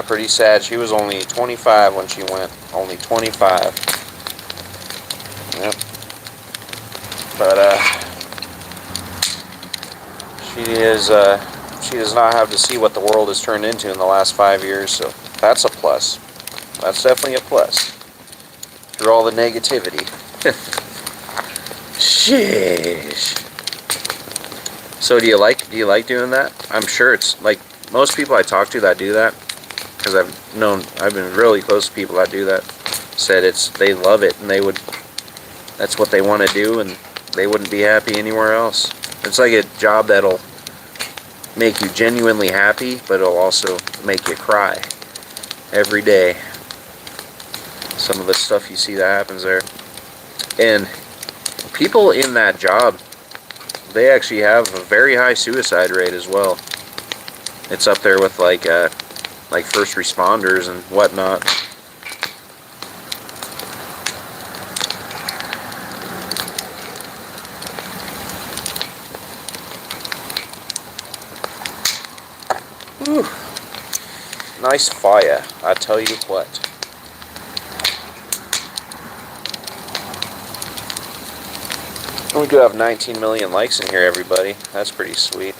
pretty sad. She was only 25 when she went. Only 25. Yep. But she does not have to see what the world has turned into in the last 5 years, so that's a plus. That's definitely a plus. Through all the negativity. Sheesh. So do you like doing that? I'm sure it's like most people I talk to that do that, because I've been really close to people that do that, said they love it and that's what they want to do and they wouldn't be happy anywhere else. It's like a job that'll make you genuinely happy, but it'll also make you cry every day. Some of the stuff you see that happens there. And people in that job, they actually have a very high suicide rate as well. It's up there with like first responders and whatnot. Whew. Nice fire, I tell you what. We do have 19 million likes in here, everybody. That's pretty sweet.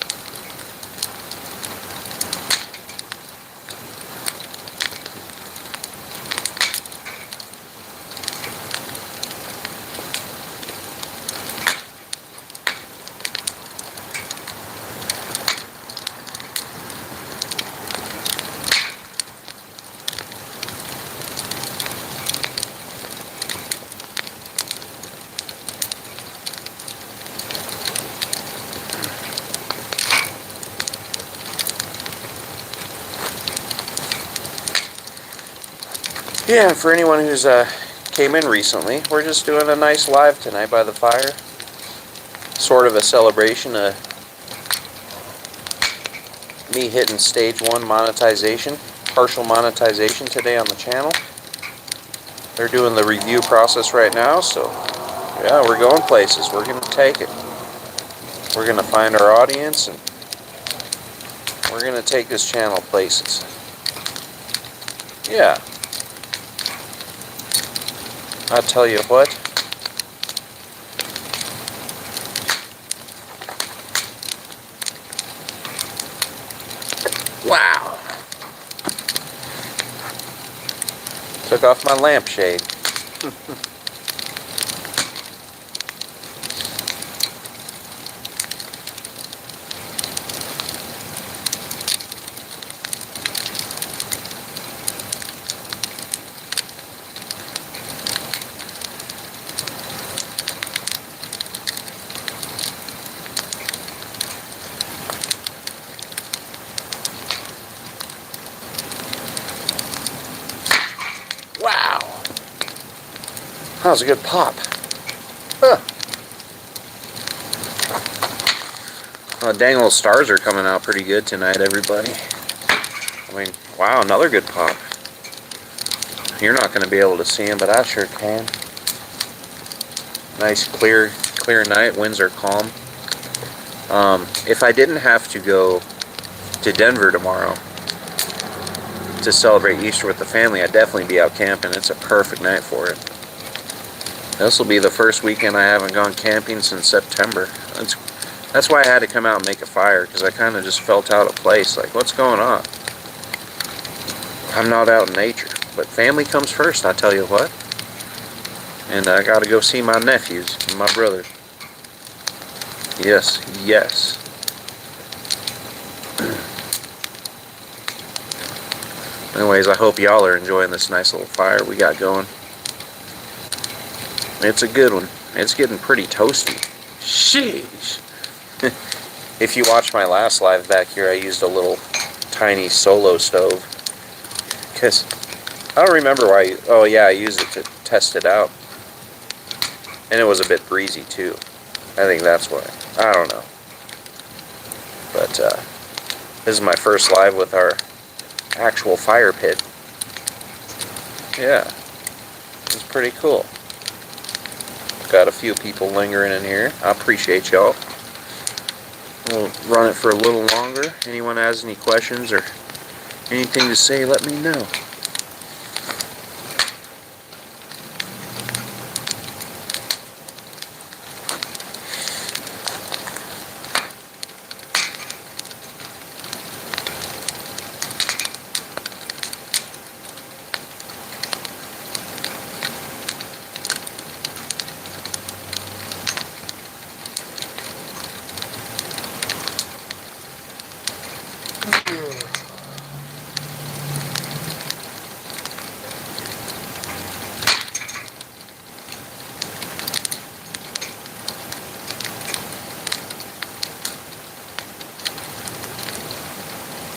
Yeah, for anyone who's came in recently, we're just doing a nice live tonight by the fire. Sort of a celebration of me hitting stage 1 monetization, partial monetization today on the channel. They're doing the review process right now, so yeah, we're going places. We're going to take it. We're going to find our audience and we're going to take this channel places. Yeah. I tell you what. Wow. Took off my lampshade. Wow. That was a good pop. Huh. Well, dang, little stars are coming out pretty good tonight, everybody. I mean, wow, another good pop. You're not going to be able to see them, but I sure can. Nice, clear night. Winds are calm. If I didn't have to go to Denver tomorrow to celebrate Easter with the family, I'd definitely be out camping. It's a perfect night for it. This will be the first weekend I haven't gone camping since September. That's why I had to come out and make a fire, because I kind of just felt out of place. Like, what's going on? I'm not out in nature. But family comes first, I tell you what. And I got to go see my nephews and my brothers. Yes, yes. Anyways, I hope y'all are enjoying this nice little fire we got going. It's a good one. It's getting pretty toasty. Sheesh. If you watch my last live back here, I used a little tiny solo stove. Because I don't remember why. Oh yeah, I used it to test it out. And it was a bit breezy too. I think that's why. I don't know. But this is my first live with our actual fire pit. Yeah. It's pretty cool. Got a few people lingering in here. I appreciate y'all. We'll run it for a little longer. Anyone has any questions or anything to say, let me know.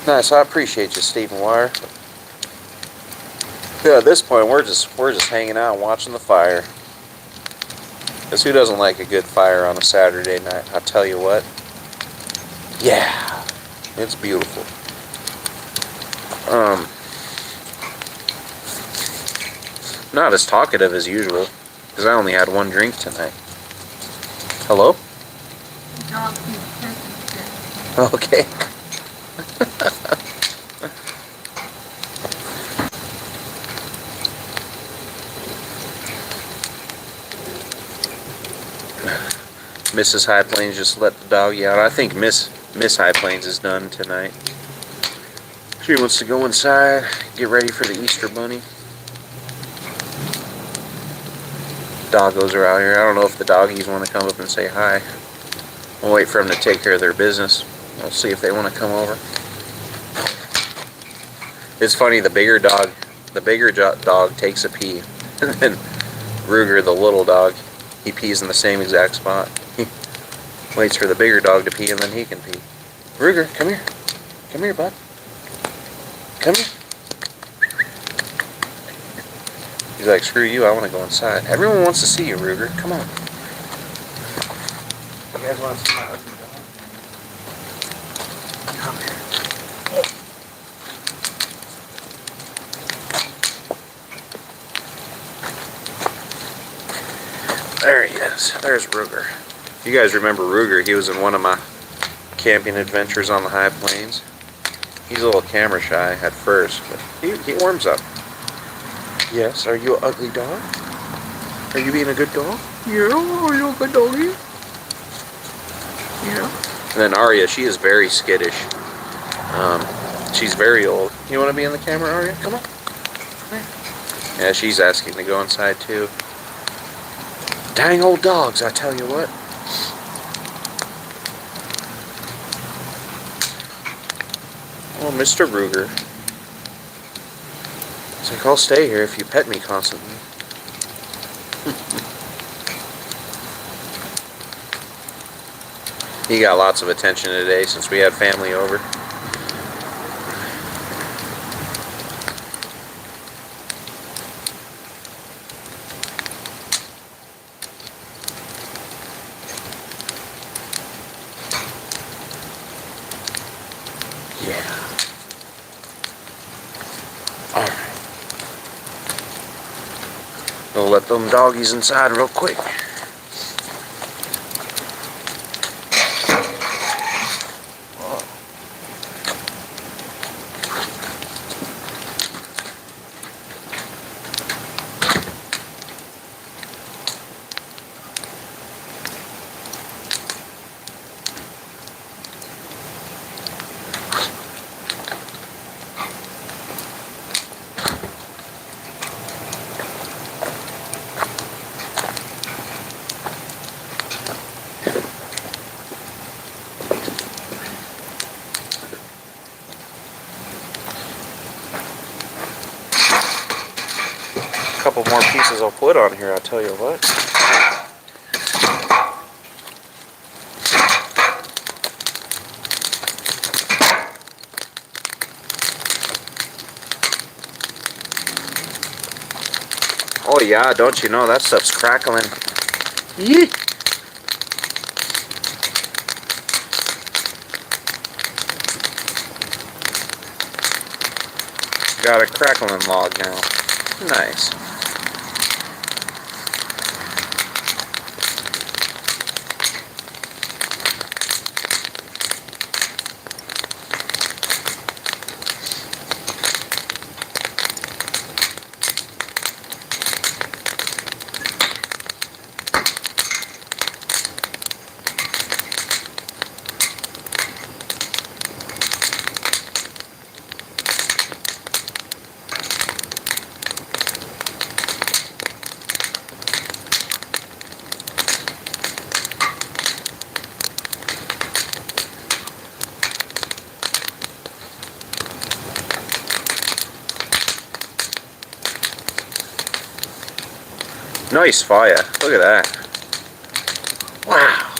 Nice, I appreciate you, Stephen Wire. Yeah, at this point we're just hanging out and watching the fire. Because who doesn't like a good fire on a Saturday night? I tell you what. Yeah, it's beautiful. Not as talkative as usual, because I only had one drink tonight. Hello? Okay. Mrs. High Plains just let the doggy out. I think Miss High Plains is done tonight. She wants to go inside, get ready for the Easter bunny. Doggos are out here. I don't know if the doggies want to come up and say hi. We'll wait for them to take care of their business. We'll see if they want to come over. It's funny, the bigger dog takes a pee. And then Ruger, the little dog, he pees in the same exact spot. He waits for the bigger dog to pee and then he can pee. Ruger, come here. Come here, bud. Come here. He's like, screw you, I want to go inside. Everyone wants to see you, Ruger. Come on. You guys want to see my ugly dog? Come here. There he is. There's Ruger. You guys remember Ruger? He was in one of my camping adventures on the high plains. He's a little camera shy at first, but he warms up. Yes, are you an ugly dog? Are you being a good dog? Yeah, are you a good doggy? Yeah. And then Arya, she is very skittish. She's very old. You want to be in the camera, Arya? Come on. Come here. Yeah, she's asking to go inside too. Dang old dogs, I tell you what. Oh, Mr. Ruger. He's like, I'll stay here if you pet me constantly. He got lots of attention today since we had family over. Yeah. Alright. We'll let them doggies inside real quick. more pieces of wood on here, I'll tell you what. Oh yeah, don't you know that stuff's crackling. Yee. Got a crackling log now. Nice. Nice fire. Look at that. Wow.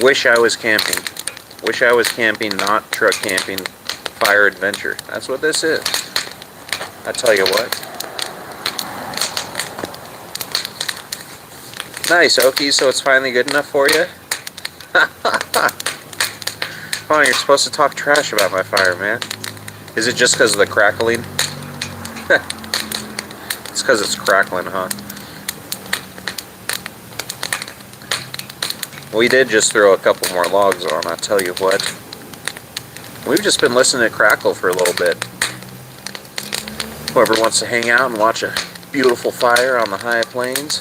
Wish I was camping. Wish I was camping, not truck camping. Fire adventure. That's what this is. I tell you what. Nice, Okie, so it's finally good enough for you? Oh, you're supposed to talk trash about my fire, man. Is it just because of the crackling? It's because it's crackling, huh? We did just throw a couple more logs on, I'll tell you what. We've just been listening to crackle for a little bit. Whoever wants to hang out and watch a beautiful fire on the high plains.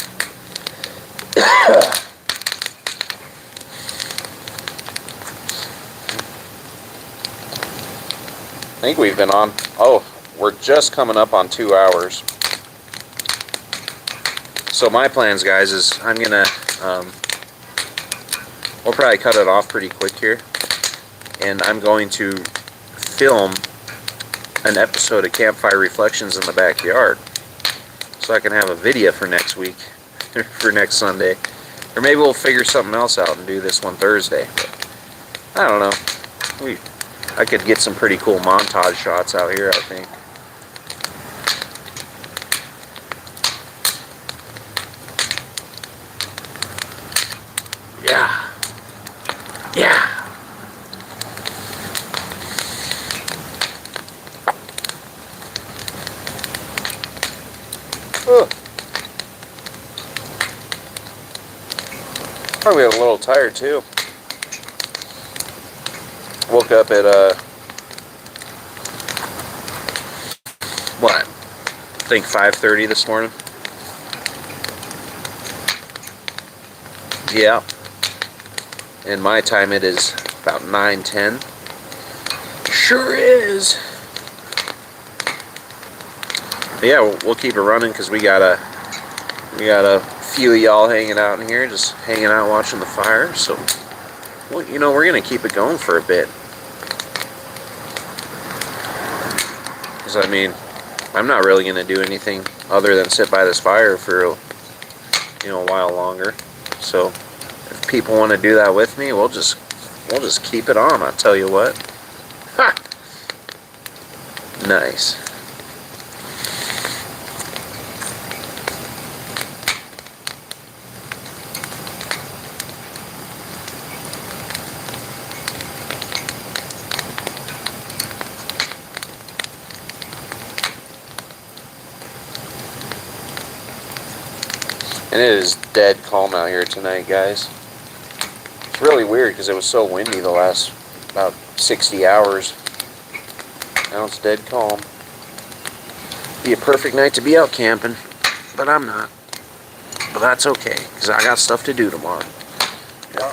I think we've been on, oh, we're just coming up on 2 hours. So my plans, guys, is I'm gonna, we'll probably cut it off pretty quick here. And I'm going to film an episode of Campfire Reflections in the backyard. So I can have a video for next week, for next Sunday. Or maybe we'll figure something else out and do this one Thursday. But I don't know. I could get some pretty cool montage shots out here, I think. Yeah. Yeah. Ugh. Probably a little tired too. Woke up at what? I think 5:30 this morning. Yeah. In my time it is about 9:10. Sure is. But yeah, we'll keep it running because we got a few of y'all hanging out in here, just hanging out watching the fire. So, well, you know, we're gonna keep it going for a bit. Because I mean, I'm not really gonna do anything other than sit by this fire for, you know, a while longer. So, if people want to do that with me, we'll just keep it on. I'll tell you what. Ha! Nice. And it is dead calm out here tonight, guys. It's really weird because it was so windy the last about 60 hours. Now it's dead calm. Be a perfect night to be out camping, but I'm not. But that's okay, because I got stuff to do tomorrow. Yeah.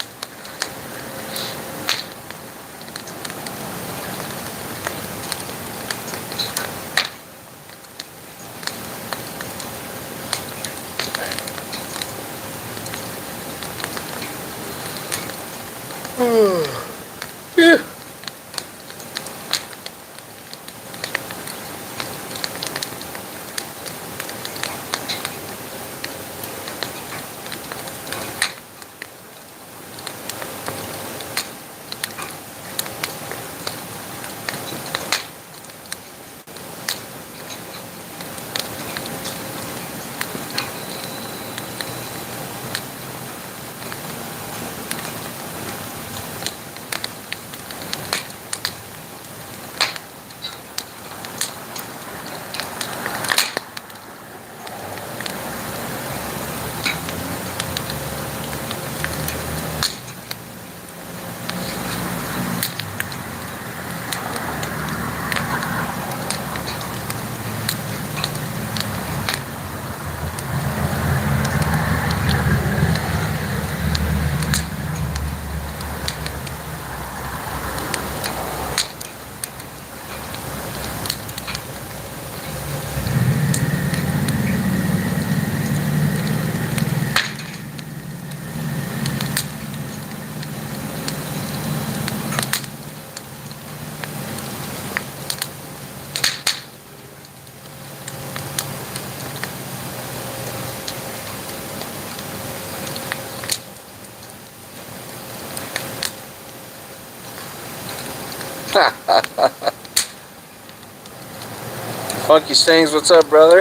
Funky Stings, what's up, brother?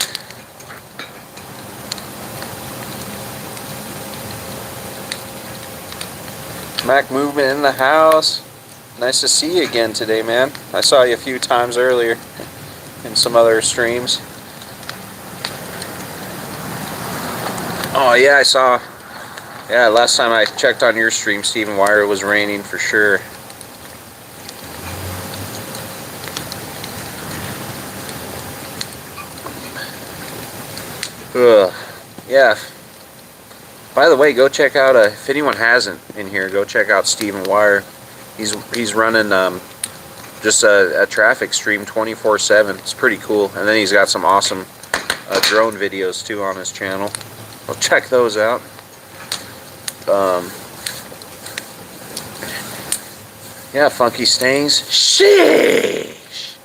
Mac Movement in the house. Nice to see you again today, man. I saw you a few times earlier in some other streams. Oh yeah, I saw. Yeah, last time I checked on your stream, Stephen Wire, it was raining for sure. Ugh. Yeah. By the way, go check out, if anyone hasn't in here, go check out Stephen Wire. He's running just a traffic stream 24/7. It's pretty cool. And then he's got some awesome drone videos too on his channel. Well, check those out. Yeah, Funky Stains. Sheesh.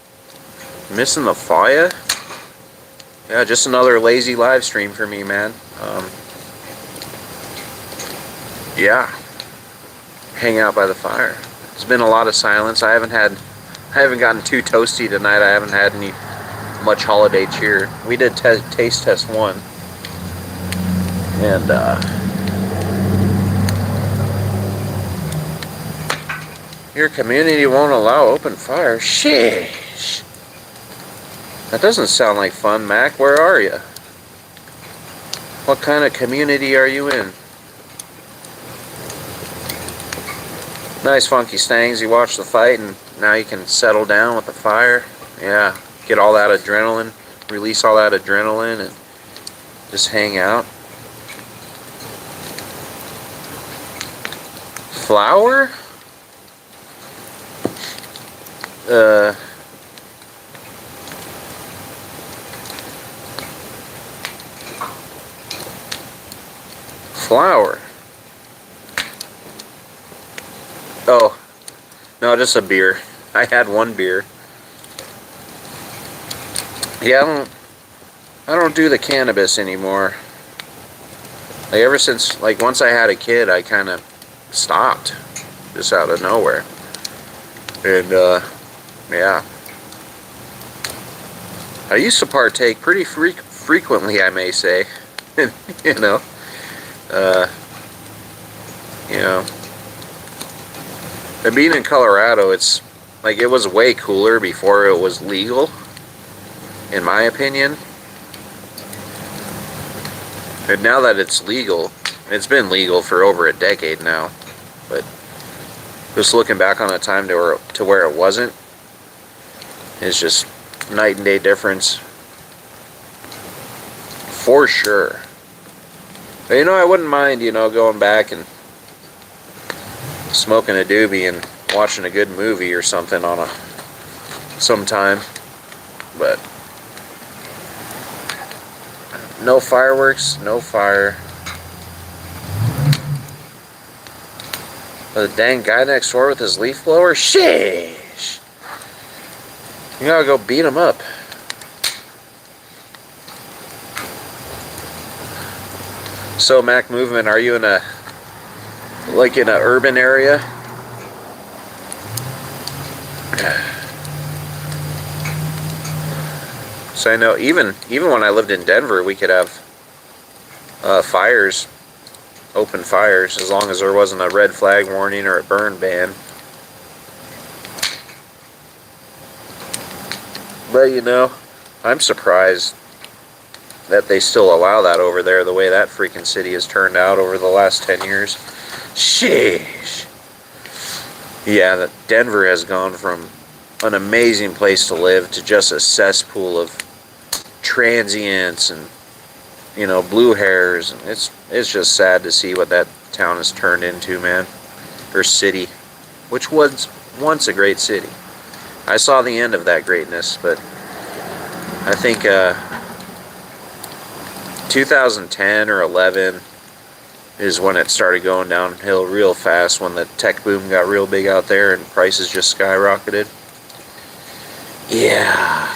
Missing the fire? Yeah, just another lazy live stream for me, man. Yeah, hang out by the fire. There's been a lot of silence. I haven't gotten too toasty tonight. I haven't had much holiday cheer. We did taste test 1, and your community won't allow open fire. Sheesh. That doesn't sound like fun, Mac. Where are you? What kind of community are you in? Nice, Funky Stangs. You watch the fight and now you can settle down with the fire. Yeah, get all that adrenaline, release all that adrenaline, and just hang out. Flour? Flour. Oh, no, just a beer. I had 1 beer. Yeah, I don't do the cannabis anymore. Like ever since, like once I had a kid, I kind of stopped, just out of nowhere. And yeah, I used to partake pretty frequently, I may say. you know, you know. And being in Colorado, it's like it was way cooler before it was legal, in my opinion. And now that it's legal, it's been legal for over a decade now. But just looking back on a time to where it wasn't, it's just night and day difference. For sure. But you know, I wouldn't mind, you know, going back and smoking a doobie and watching a good movie or something on sometime. But no fireworks, no fire. The dang guy next door with his leaf blower? Sheesh! You gotta go beat him up. So, Mac Movement, are you in an urban area? So I know even when I lived in Denver, we could have fires, open fires, as long as there wasn't a red flag warning or a burn ban. But you know, I'm surprised that they still allow that over there, the way that freaking city has turned out over the last 10 years. Sheesh. Yeah, that Denver has gone from an amazing place to live to just a cesspool of transients and, you know, blue hairs. It's just sad to see what that town has turned into, man. Or city, which was once a great city. I saw the end of that greatness, but I think 2010 or 11 is when it started going downhill real fast, when the tech boom got real big out there and prices just skyrocketed. Yeah.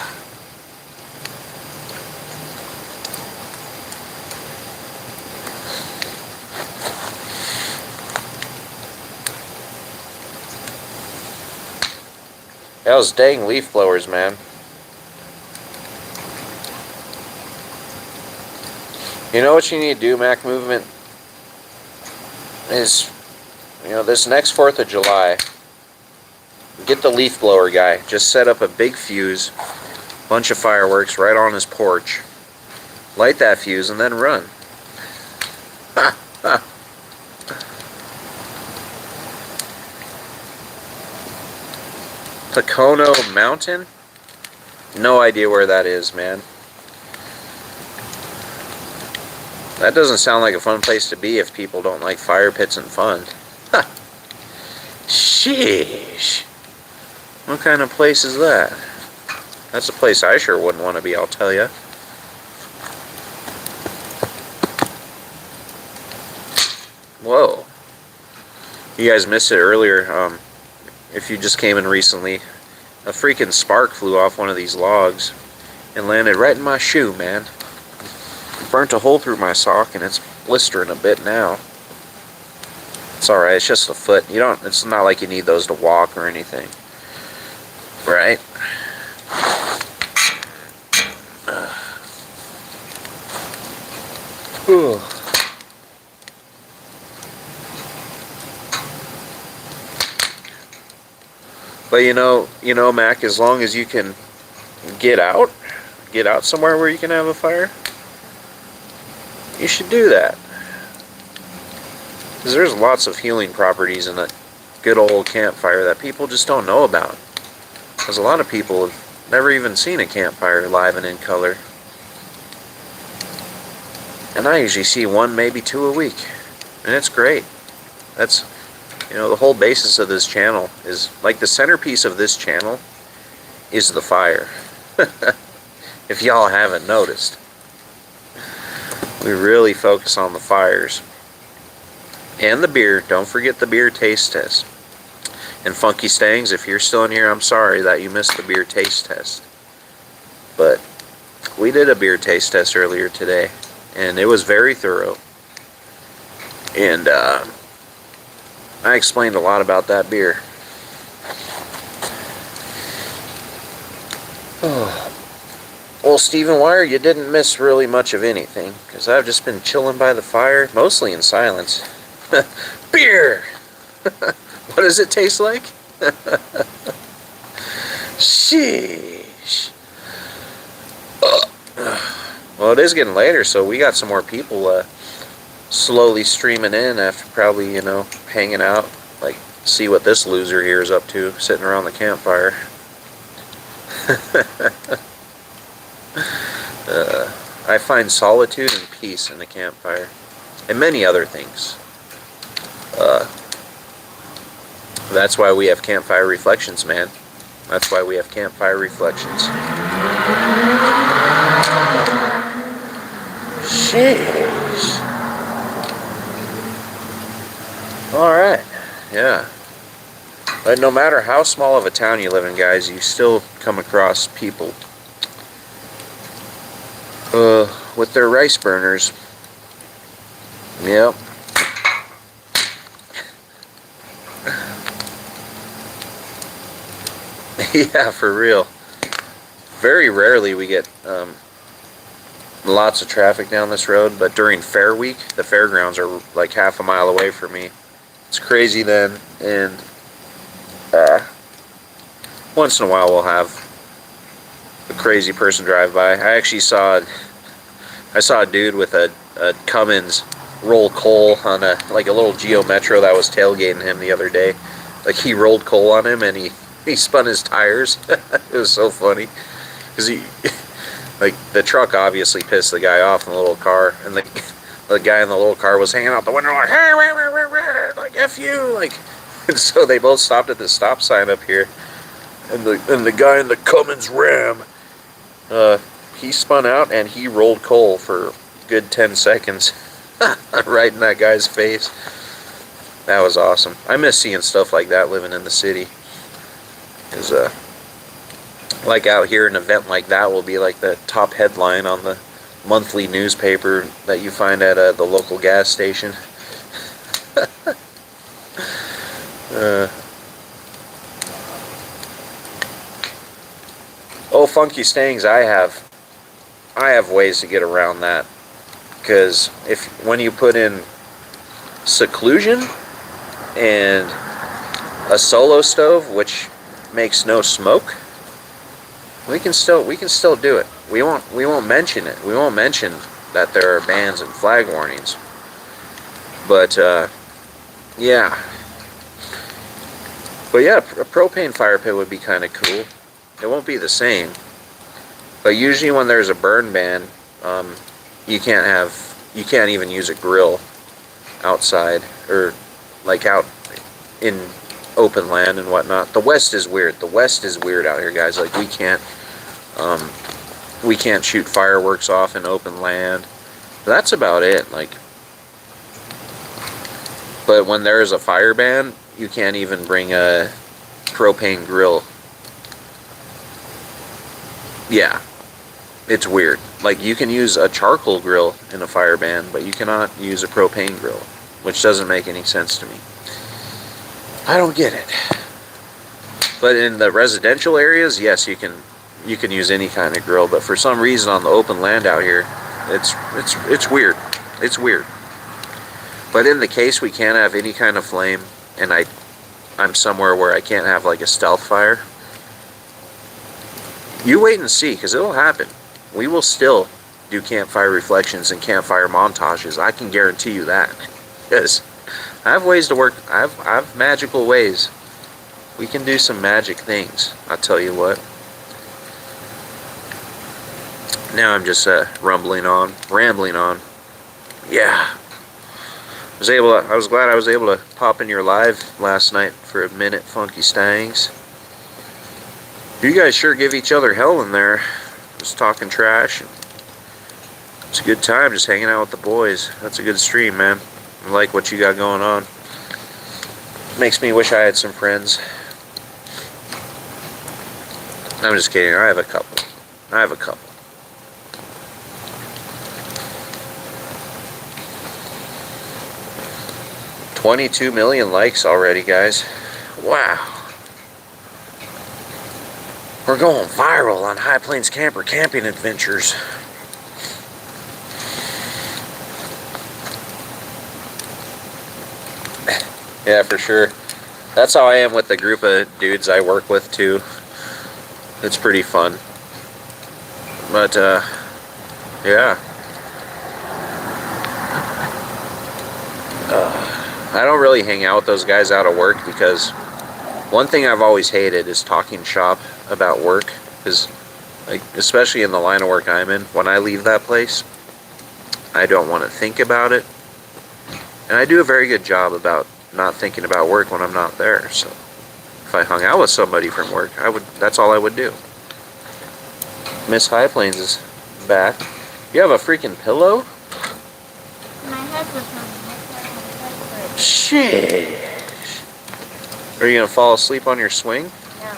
Those dang leaf blowers, man. You know what you need to do, Mac Movement, is, this next 4th of July, get the leaf blower guy. Just set up a big fuse, bunch of fireworks right on his porch. Light that fuse and then run. Pocono Mountain? No idea where that is, man. That doesn't sound like a fun place to be if people don't like fire pits and fun. Sheesh. What kind of place is that? That's a place I sure wouldn't want to be, I'll tell you. Whoa. You guys missed it earlier. If you just came in recently, a freaking spark flew off one of these logs and landed right in my shoe, man. Burnt a hole through my sock and it's blistering a bit now. It's alright, it's just a foot. It's not like you need those to walk or anything. Right? But you know, Mac, as long as you can get out somewhere where you can have a fire, you should do that. Because there's lots of healing properties in a good old campfire that people just don't know about. Because a lot of people have never even seen a campfire live and in color. And I usually see one, maybe two a week. And it's great. That's, the whole basis of this channel is, like, the centerpiece of this channel is the fire. If y'all haven't noticed. We really focus on the fires. And the beer. Don't forget the beer taste test. And Funky Stangs, if you're still in here, I'm sorry that you missed the beer taste test. But we did a beer taste test earlier today. And it was very thorough. And I explained a lot about that beer. Well, Stephen Wire, you didn't miss really much of anything, because I've just been chilling by the fire, mostly in silence. Beer! What does it taste like? Sheesh. Well, it is getting later, so we got some more people slowly streaming in after probably, hanging out. Like, see what this loser here is up to, sitting around the campfire. I find solitude and peace in the campfire, and many other things. That's why we have campfire reflections, man. That's why we have campfire reflections. Jeez. Alright, yeah. But no matter how small of a town you live in, guys, you still come across people with their rice burners. Yep. Yeah, for real. Very rarely we get lots of traffic down this road, but during Fair Week, the fairgrounds are like half a mile away from me. It's crazy then, and once in a while we'll have a crazy person drive by. I saw a dude with a Cummins roll coal on a little Geo Metro that was tailgating him the other day. Like, he rolled coal on him and he spun his tires. It was so funny because the truck obviously pissed the guy off in the little car, and the guy in the little car was hanging out the window like, hey, like, F you, like. And so they both stopped at the stop sign up here, and the guy in the Cummins Ram, he spun out and he rolled coal for a good 10 seconds right in that guy's face. That was awesome. I miss seeing stuff like that living in the city. Because like out here, an event like that will be like the top headline on the monthly newspaper that you find at the local gas station. Oh, funky stayings, I have ways to get around that. Because when you put in seclusion and a solo stove, which makes no smoke, we can still do it. We won't mention it. We won't mention that there are bans and flag warnings. But yeah. But yeah, a propane fire pit would be kind of cool. It won't be the same. But usually when there's a burn ban, you can't even use a grill outside or like out in open land and whatnot. The West is weird. The West is weird out here, guys. Like we can't shoot fireworks off in open land. That's about it. Like, but when there is a fire ban, you can't even bring a propane grill. Yeah, it's weird. Like you can use a charcoal grill in a fire ban, but you cannot use a propane grill, which doesn't make any sense to me. I don't get it. But in the residential areas, yes, you can use any kind of grill. But for some reason on the open land out here, it's weird. It's weird. But in the case we can't have any kind of flame, and I'm somewhere where I can't have like a stealth fire, you wait and see, because it'll happen. We will still do campfire reflections and campfire montages. I can guarantee you that. Because I have ways to work. I have magical ways. We can do some magic things. I'll tell you what. Now I'm just rambling on. Yeah. I was glad I was able to pop in your live last night for a minute, Funky Stangs. You guys sure give each other hell in there. Just talking trash. It's a good time just hanging out with the boys. That's a good stream, man. I like what you got going on. Makes me wish I had some friends. I'm just kidding. I have a couple. 22 million likes already, guys. Wow. We're going viral on High Plains Camper camping adventures. Yeah, for sure. That's how I am with the group of dudes I work with too. It's pretty fun. But yeah. I don't really hang out with those guys out of work because one thing I've always hated is talking shop about work. Because, like, especially in the line of work I'm in, when I leave that place, I don't want to think about it. And I do a very good job about not thinking about work when I'm not there. So if I hung out with somebody from work, that's all I would do. Miss High Plains is back. You have a freaking pillow? My head was on Shit. Are you gonna fall asleep on your swing? No.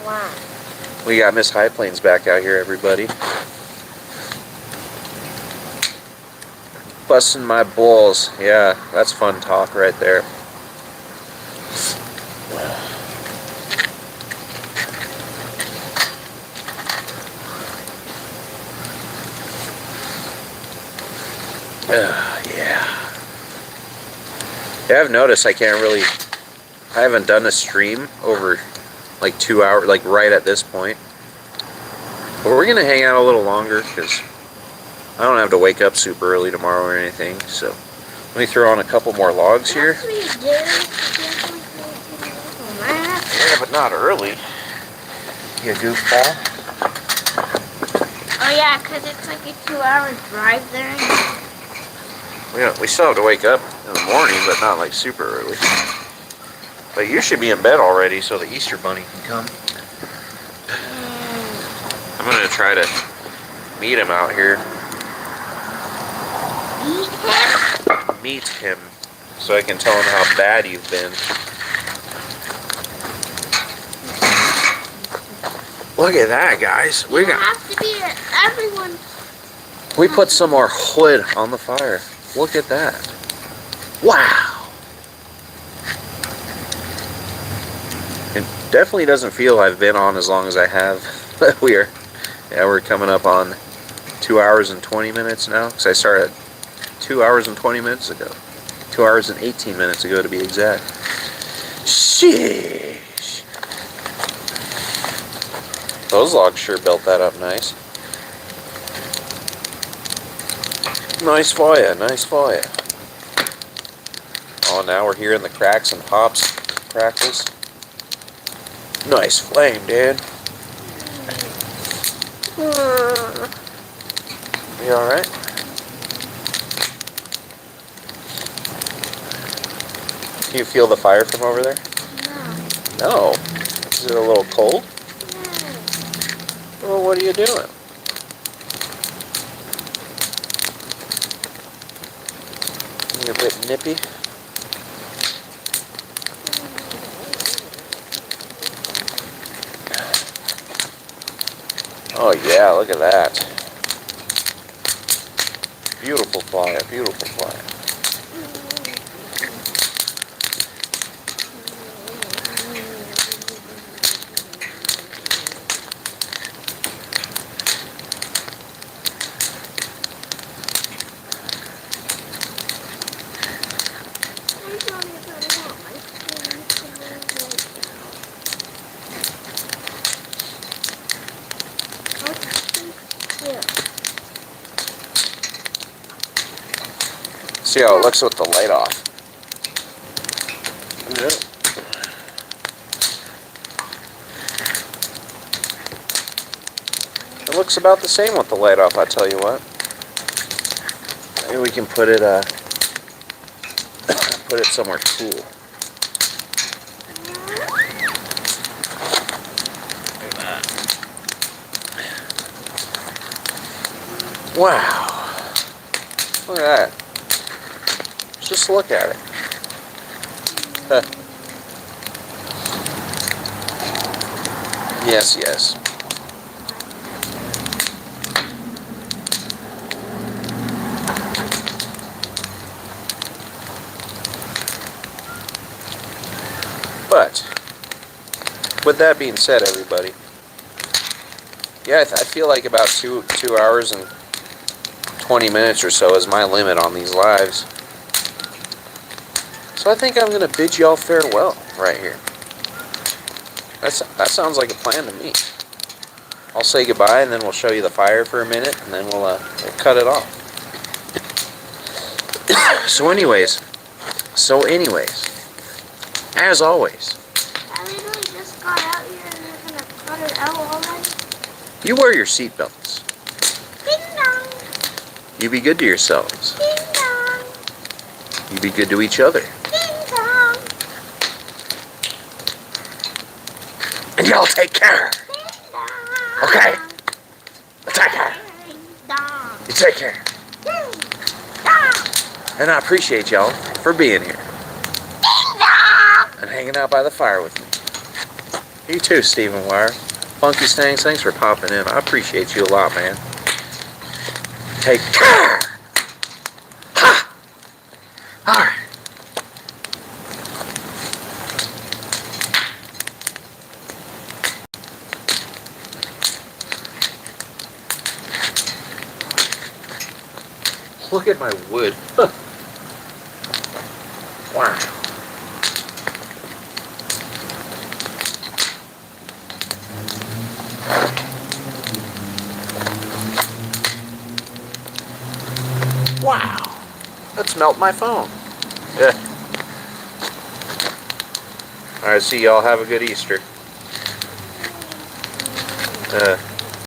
Why? We got Miss High Plains back out here, everybody. Busting my balls. Yeah, that's fun talk right there. Yeah. I've noticed I haven't done a stream over like 2 hours, like right at this point. But we're gonna hang out a little longer because I don't have to wake up super early tomorrow or anything. So let me throw on a couple more logs here. Yeah, but not early. You goofball. Oh yeah, because it's like a 2-hour drive there. We still have to wake up in the morning, but not like super early. But you should be in bed already so the Easter Bunny can come. I'm going to try to meet him out here. Meet him so I can tell him how bad you've been. Look at that, guys. We have to be everyone. We put some more wood on the fire. Look at that. Wow. It definitely doesn't feel I've been on as long as I have. But we're coming up on 2 hours and 20 minutes now, because I started 2 hours and 20 minutes ago. 2 hours and 18 minutes ago, to be exact. Sheesh. Those logs sure built that up nice. Nice fire, nice fire. Oh, now we're hearing the cracks and pops, crackles. Nice flame, dude. You alright? Can you feel the fire from over there? No. Is it a little cold? Well, what are you doing? You a bit nippy? Oh yeah, look at that. Beautiful fire, beautiful fire. See how it looks with the light off. Yeah. It looks about the same with the light off, I tell you what. Maybe we can put it somewhere cool. Wow. Look at that. Just look at it. Huh. Yes, yes. But, with that being said, everybody, yeah, I feel like about 2 hours and 20 minutes or so is my limit on these lives. So I think I'm going to bid y'all farewell right here. That sounds like a plan to me. I'll say goodbye, and then we'll show you the fire for a minute, and then we'll cut it off. So anyways, as always. I literally just got out here and they're going to cut it out already. You wear your seatbelts. Ding dong. You be good to yourselves. Ding dong. You be good to each other. Ding dong. And y'all take care. Ding dong. Okay? Take care. Ding dong. You take care. Ding dong. And I appreciate y'all for being here. Ding dong. And hanging out by the fire with me. You too, Stephen Wire. Funky Stangs, thanks for popping in. I appreciate you a lot, man. Take care. Ha! Alright. Look at my wood. Wow. Wow. Let's melt my phone. Yeah. Alright, see y'all. Have a good Easter.